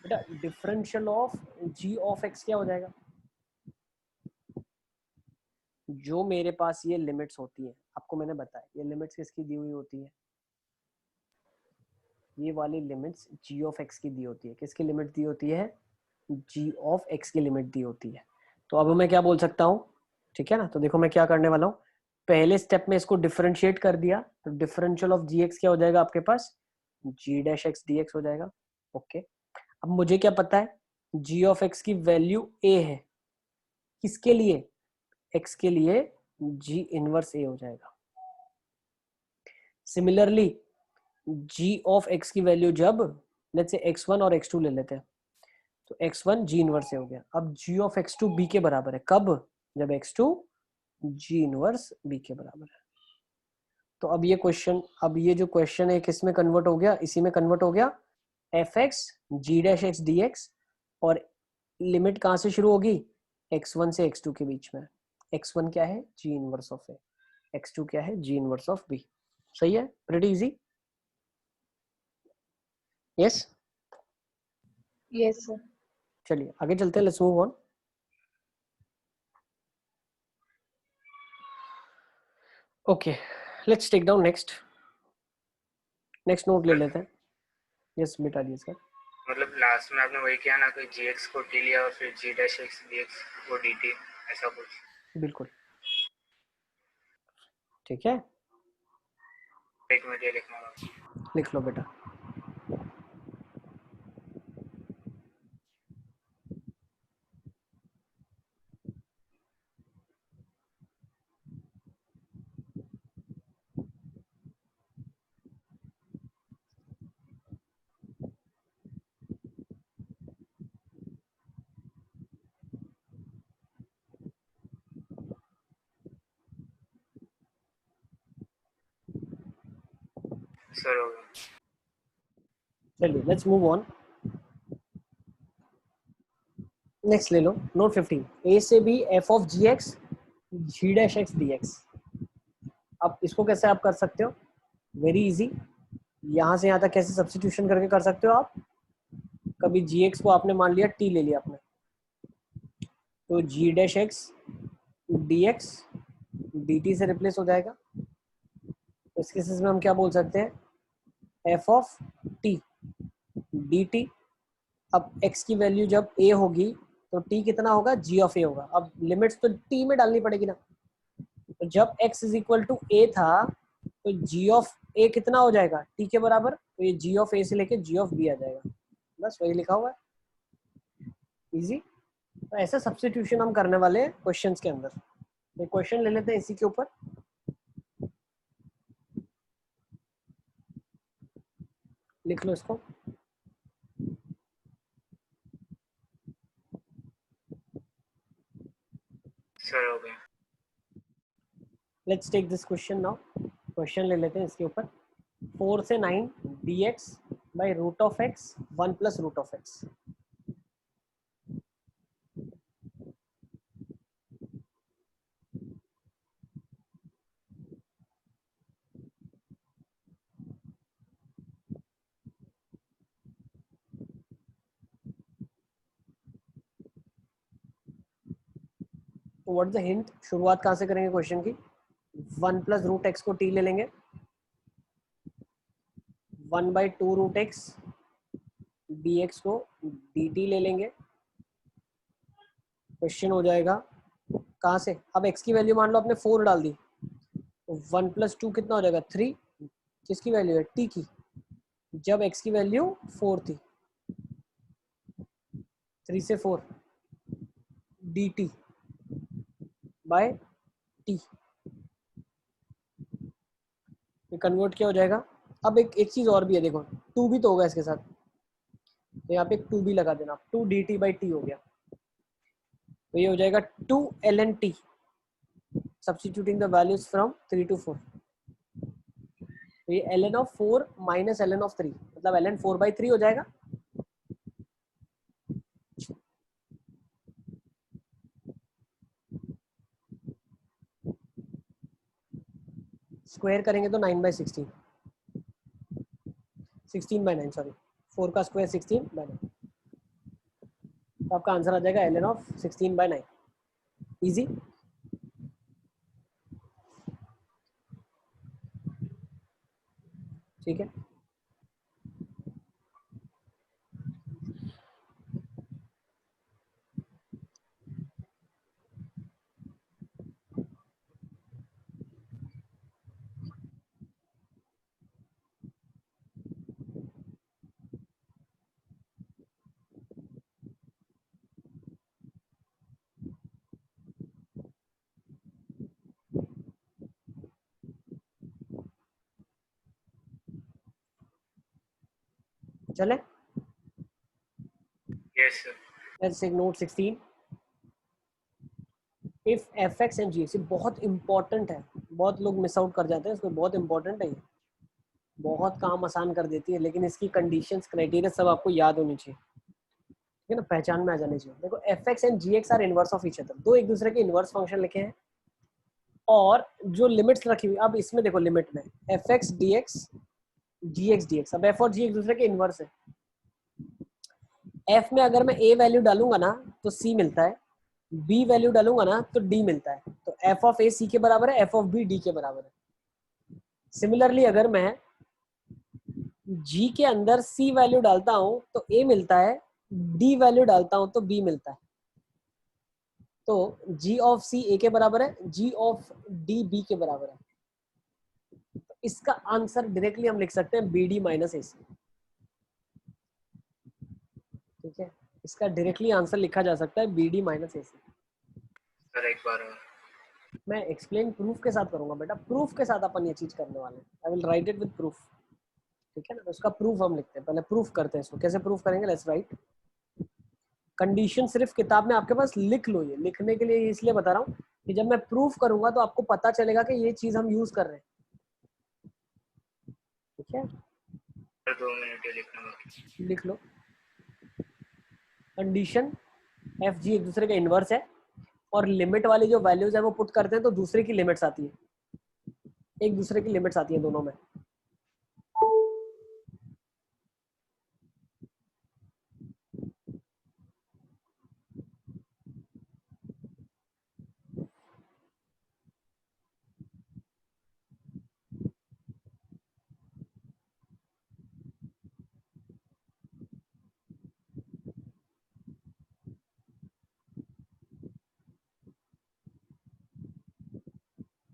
बेटा differential of ji of X क्या हो जाएगा, जो मेरे पास ये लिमिट्स होती है, आपको मैंने बताया ये लिमिट्स किसकी दी हुई होती है, ये वाली लिमिट्स जी ऑफ एक्स की दी होती है। किसकी लिमिट दी होती है, जी ऑफ एक्स की लिमिट दी होती है। तो अब मैं क्या बोल सकता हूँ, ठीक है ना, तो देखो मैं क्या करने वाला हूँ, पहले स्टेप में इसको डिफरेंशिएट कर दिया तो डिफरेंशियल ऑफ जी एक्स क्या हो जाएगा आपके पास, जी डैश एक्स डी एक्स हो जाएगा। ओके, अब मुझे क्या पता है, जी ऑफ एक्स की वैल्यू ए है, किसके लिए, एक्स के लिए जी इनवर्स ए हो जाएगा। सिमिलरली जी ऑफ एक्स की वैल्यू जब लेट्स से x1 और x2 ले लेते हैं, तो x1 जी इनवर्स ए हो गया। अब जी ऑफ x2 b के बराबर है, कब, जब x2 जी इनवर्स b के बराबर है। तो अब ये क्वेश्चन, अब ये जो क्वेश्चन है किस में कन्वर्ट हो गया, इसी में कन्वर्ट हो गया, F x G dash x D x, और लिमिट कहाँ से शुरू होगी, x1 से x2 के बीच में। x1 क्या है, जी इनवर्स ऑफ ए, x2 क्या है, जी इनवर्स ऑफ बी। सही है, pretty easy. Yes Yes, sir. चलिए आगे चलते हैं, let's move on. Okay let's take down next note ले लेते हैं। यस बेटा जी सर। मतलब लास्ट में आपने वही किया ना, कोई gx को t लिया और फिर g डैश x dx को dt, ऐसा कुछ। बिल्कुल ठीक है, एक मिनट ये लिखना होगा। लिख लो बेटा। सर हो गया। चलिए लेट्स मूव ऑन, नेक्स्ट ले लो नोट 15, ए से B F of G X G dash x D X. अब इसको कैसे आप कर सकते हो, वेरी इजी, यहाँ से यहाँ तक कैसे सब्स्टिट्यूशन करके कर सकते हो आप। कभी जी एक्स को आपने मान लिया टी ले लिया आपने, तो g dash x D x d t से रिप्लेस हो जाएगा। तो इस केसेस में हम क्या बोल सकते हैं, F of T D T. अब x की वैल्यू जब a होगी तो t कितना होगा, g ऑफ a होगा। अब लिमिट्स तो t में डालनी पड़ेगी ना, तो जब x is equal to a था तो g ऑफ a कितना हो जाएगा, t के बराबर, तो ये g ऑफ a से लेके g ऑफ b आ जाएगा, बस वही लिखा हुआ है, इजी। तो ऐसे सब्स्टिट्यूशन हम करने वाले हैं क्वेश्चंस के अंदर। एक क्वेश्चन ले लेते हैं इसी के ऊपर, लिख लो इसको। सर हो गया। Let's take this question now, question ले लेते हैं इसके ऊपर। 4 से 9 dx by root of x 1 plus root of x। What the hint, शुरुआत कहाँ से करेंगे क्वेश्चन की, 1 प्लस रूट एक्स को t ले लेंगे, 1 बाई 2 रूट एक्स dx को dt ले लेंगे। क्वेश्चन हो जाएगा कहाँ से, अब x की वैल्यू मान लो आपने 4 डाल दी, 1 + 2 कितना हो जाएगा 3, किसकी वैल्यू है t की, जब x की वैल्यू 4 थी, 3 से 4 dt बाय t, कन्वर्ट क्या हो जाएगा। अब एक चीज और भी है, देखो 2 भी तो होगा इसके साथ, तो यहाँ पे 2 भी लगा देना, 2 dt बाई t हो गया, तो ये हो जाएगा 2 ln t, substituting the values from 3 to 4, तो ये ln of 4 minus ln of 3, मतलब ln 4/3 हो जाएगा। स्क्वायर करेंगे तो 9/16, 16/9 सॉरी, 4 का स्क्वायर 16/9, तो आपका आंसर आ जाएगा ln of 16/9। इजी। ठीक है, चले। Yes sir. Let's take note 16। If fx and gx, बहुत इंपॉर्टेंट है, बहुत लोग मिस आउट कर जाते हैं इसको, बहुत इंपॉर्टेंट है ये, बहुत काम आसान कर देती है, लेकिन इसकी कंडीशंस क्राइटेरिया सब आपको याद होनी चाहिए, ठीक है ना, पहचान में आ जानी चाहिए। देखो fx and gx are inverse of each other, दो एक दूसरे के इनवर्स फंक्शन लिखे हैं, और जो लिमिट्स रखी हुई, अब इसमें देखो लिमिट में fx dx gx dx, अब f और g एक दूसरे के इनवर्स है, f में अगर मैं a वैल्यू डालूंगा ना तो c मिलता है, b वैल्यू डालूंगा ना तो d मिलता है, तो f ऑफ a c के बराबर है, f ऑफ b d के बराबर है। सिमिलरली अगर मैं g के अंदर c वैल्यू डालता हूं तो a मिलता है, d वैल्यू डालता हूं तो b मिलता है, तो g ऑफ c a के बराबर है, g ऑफ d b के बराबर है, तो इसका आंसर डायरेक्टली हम लिख सकते हैं bd माइनस ac, ठीक है, इसका डायरेक्टली आंसर लिखा जा सकता है bd माइनस ac। सर एक बार और। मैं एक्सप्लेन प्रूफ के साथ करूंगा बेटा, प्रूफ के साथ अपन ये चीज करने वाले हैं, I will write it with proof, ठीक है ना, तो उसका प्रूफ हम लिखते हैं, पहले प्रूफ करते हैं इसको, कैसे प्रूफ करेंगे, लेट्स राइट। कंडीशन सिर्फ किताब में आपके पास लिख लो, ये लिखने के लिए इसलिए बता रहा हूँ कि जब मैं प्रूफ करूंगा तो आपको पता चलेगा कि ये चीज हम यूज कर रहे हैं, ठीक है, सर 2 मिनट ये लिखना बाकी। लिख लो। कंडीशन एफ जी एक दूसरे का इनवर्स है, और लिमिट वाली जो वैल्यूज है वो पुट करते हैं तो दूसरे की लिमिट्स आती है, एक दूसरे की लिमिट्स आती है दोनों में।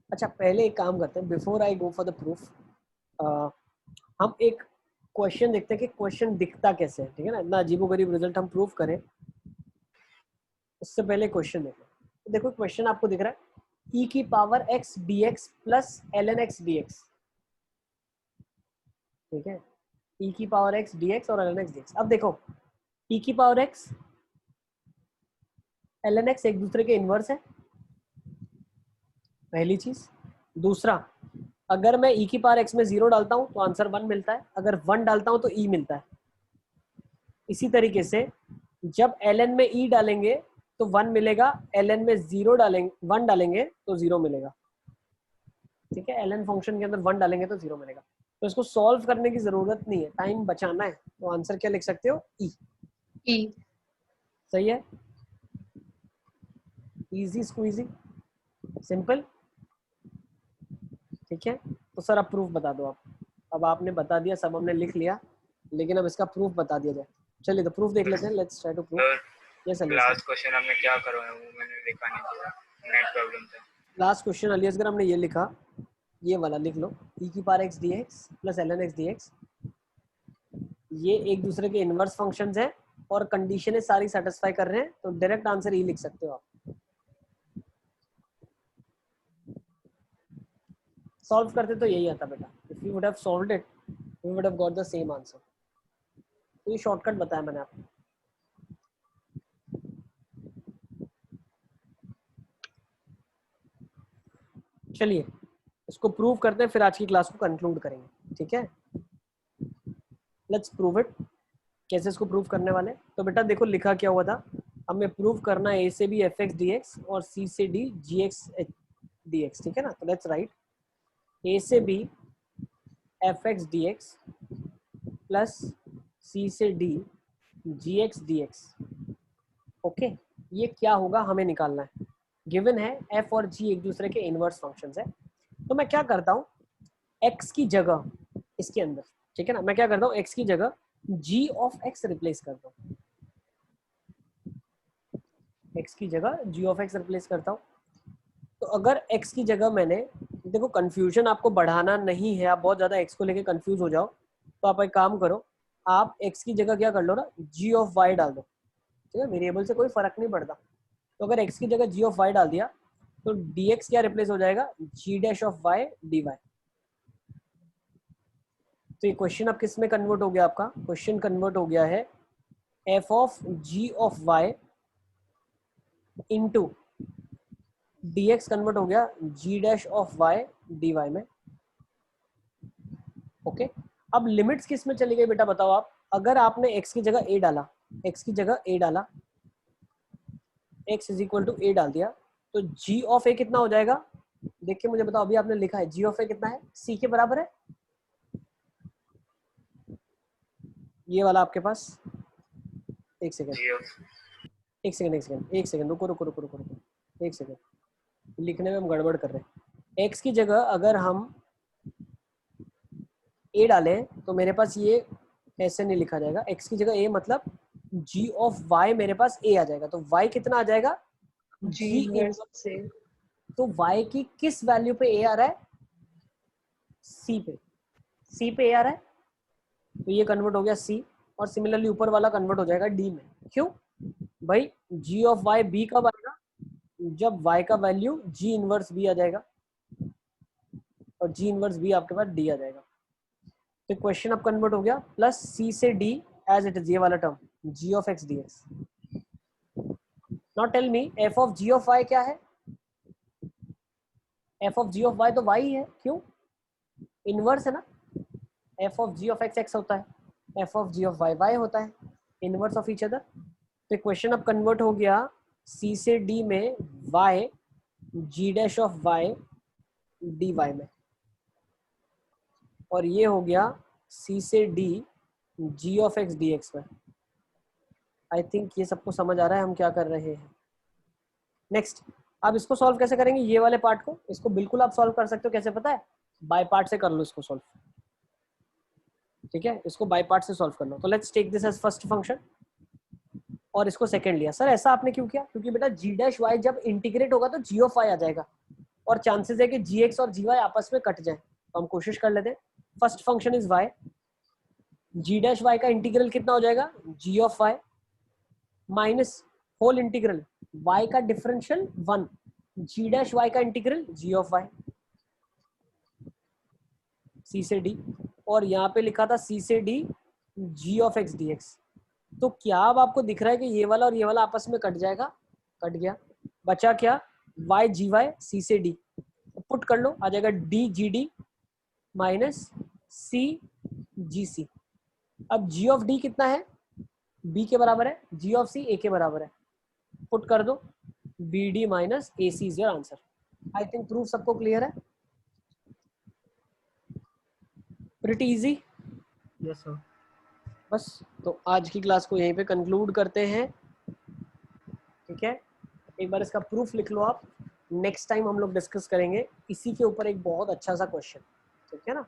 अच्छा पहले एक काम करते हैं, before I go for the proof, हम एक क्वेश्चन देखते हैं कि क्वेश्चन दिखता कैसे है, ठीक है ना, इतना अजीबोगरीब रिजल्ट हम प्रूफ करें उससे पहले क्वेश्चन देखो। तो देखो क्वेश्चन आपको दिख रहा है e की power x dx plus ln x dx, ठीक है, e की पावर x dx और ln x dx। अब देखो e की पावर x ln x एक दूसरे के इनवर्स है, पहली चीज। दूसरा, अगर मैं e की पावर x में 0 डालता हूं तो आंसर 1 मिलता है, अगर 1 डालता हूं तो e मिलता है। इसी तरीके से जब ln में e डालेंगे तो 1 मिलेगा, ln में 0 डालेंगे 1 डालेंगे तो 0 मिलेगा, ठीक है, ln फंक्शन के अंदर 1 डालेंगे तो 0 मिलेगा। तो इसको सॉल्व करने की जरूरत नहीं है, टाइम बचाना है, तो आंसर क्या लिख सकते हो, e। E. सही है, इजी स्क्वीजी सिंपल, ठीक है। तो सर अब प्रूफ बता दो आप, अब आपने बता दिया, सब हमने लिख लिया, लेकिन अब इसका प्रूफ बता दिया जाए। चलिए तो प्रूफ देख लेते हैं, let's try to proof. Yes sir Ali, last question हमने क्या करवाया वो मैंने लिखा नहीं था, नेट प्रॉब्लम था। लास्ट क्वेश्चन अली असगर हमने ये लिखा ये वाला लिख लो, e की power x dx plus ln x dx, ये एक दूसरे के इनवर्स फंक्शंस हैं और कंडीशनें सारी सेटिस्फाई कर रहे हैं, तो डायरेक्ट आंसर ई लिख सकते हो आप। सॉल्व करते तो यही आता बेटा, if you would have solved it you would have got the same answer. तो ये शॉर्टकट बताया मैंने आपको। चलिए इसको प्रूव करते हैं, फिर आज की क्लास को कंक्लूड करेंगे, ठीक है। Let's prove it. कैसे इसको प्रूव करने वाले, तो बेटा देखो लिखा क्या हुआ था, हमें प्रूव करना है ए से B F x D x और सी से D g x D x, ठीक है ना। तो लेट्स राइट ए से B F x D x plus c से D g x D x. Okay, ये क्या होगा हमें निकालना है। गिवन है एफ और जी एक दूसरे के इनवर्स फंक्शंस है, तो मैं क्या करता हूँ एक्स की जगह इसके अंदर, ठीक है ना, मैं क्या करता हूँ एक्स की जगह जी ऑफ एक्स रिप्लेस करता हूँ, एक्स की जगह जी ऑफ एक्स रिप्लेस करता हूँ। तो अगर एक्स की जगह मैंने, देखो कंफ्यूजन आपको बढ़ाना नहीं है, आप बहुत ज्यादा एक्स को लेके कंफ्यूज हो जाओ, तो आप एक काम करो, आप एक्स की जगह क्या कर लो ना, जी ऑफ वाई डाल दो, ठीक है, वेरिएबल से कोई फर्क नहीं पड़ता। तो अगर एक्स की जगह जी ऑफ वाई डाल दिया तो डी एक्स क्या रिप्लेस हो जाएगा, जी dash of y d y. तो ये क्वेश्चन अब किस में कन्वर्ट हो गया, आपका क्वेश्चन कन्वर्ट हो गया है F of ji of y into d x convert हो गया g dash of y d Y में। ओके, अब लिमिट्स किस में चली गई बेटा बताओ आप। अगर आपने एक्स की जगह ए डाला, एक्स की जगह ए डाला, एक्स इज इक्वल टू ए डाल दिया, तो जी ऑफ ए कितना हो जाएगा, देख के मुझे बताओ। अभी आपने लिखा है जी ऑफ ए कितना है, सी के बराबर है, ये वाला आपके पास। एक सेकेंड एक सेकेंड एक सेकेंड एक सेकेंड, रुको रुको रुको रुको रुको एक सेकेंड, लिखने में हम गड़बड़ कर रहे हैं। एक्स की जगह अगर हम ए डालें तो मेरे पास ये ऐसे नहीं लिखा जाएगा, एक्स की जगह ए मतलब जी ऑफ वाई मेरे पास ए आ जाएगा, तो वाई कितना आ जाएगा, जी इनवर्स से। तो वाई की किस वैल्यू पे ए आ रहा है, सी पे, सी पे ए आ रहा है, तो ये कन्वर्ट हो गया सी, और सिमिलरली ऊपर वाला कन्वर्ट हो जाएगा डी में। क्यों भाई, जी ऑफ वाई बी कब आएगा, जब y का वैल्यू जी इनवर्स बी आ जाएगा, और जी इनवर्स बी आपके पास डी आ जाएगा। तो क्वेश्चन अब कन्वर्ट हो गया प्लस सी से डी एज इट इज, ये वाला term G of x D X. Not tell me F of ji of Y क्या है, F of ji of Y तो वाई है, क्यों, इनवर्स है ना, F of ji of X X होता है, F of ji of Y Y होता है, इनवर्स ऑफ ईच अदर। तो क्वेश्चन अब कन्वर्ट हो गया सी से डी में y G dash of y D Y में, और ये हो गया सी से D G of x D X में। आई थिंक ये सबको समझ आ रहा है हम क्या कर रहे हैं। नेक्स्ट, अब इसको सॉल्व कैसे करेंगे, ये वाले पार्ट को, इसको बिल्कुल आप सॉल्व कर सकते हो, कैसे पता है, बाय पार्ट से कर लो इसको सॉल्व, ठीक है, इसको बाय पार्ट से सॉल्व कर लो। तो let's take this as first function और इसको सेकंड लिया। सर ऐसा आपने क्यों किया, क्योंकि बेटा जी डैश वाई जब इंटीग्रेट होगा तो जी ऑफ वाई आ जाएगा, और चांसेस है कि जी एक्स और जी वाई आपस में कट जाए, तो हम कोशिश कर लेते हैं। First function is y, g dash y का इंटीग्रल कितना हो जाएगा, g of y minus whole integral y का डिफरेंशियल 1, जी डैश वाई का integral g of y, c से डी, और यहाँ पे लिखा था सी से D G of x D x. तो क्या अब आपको दिख रहा है कि ये वाला और ये वाला आपस में कट जाएगा, कट गया, बचा क्या, वाई जी वाई सी से डी, पुट कर लो, आ जाएगा डी जी डी माइनस सी जी सी। अब जी ऑफ डी कितना है, बी के बराबर है, जी ऑफ सी ए के बराबर है, पुट कर दो, B D minus A C is your answer. I think proof सबको क्लियर है, प्रिटी इजी। Yes sir. बस, तो आज की क्लास को यहीं पे कंक्लूड करते हैं, ठीक है। एक बार इसका प्रूफ लिख लो आप, नेक्स्ट टाइम हम लोग डिस्कस करेंगे इसी के ऊपर एक बहुत अच्छा सा क्वेश्चन, ठीक है ना।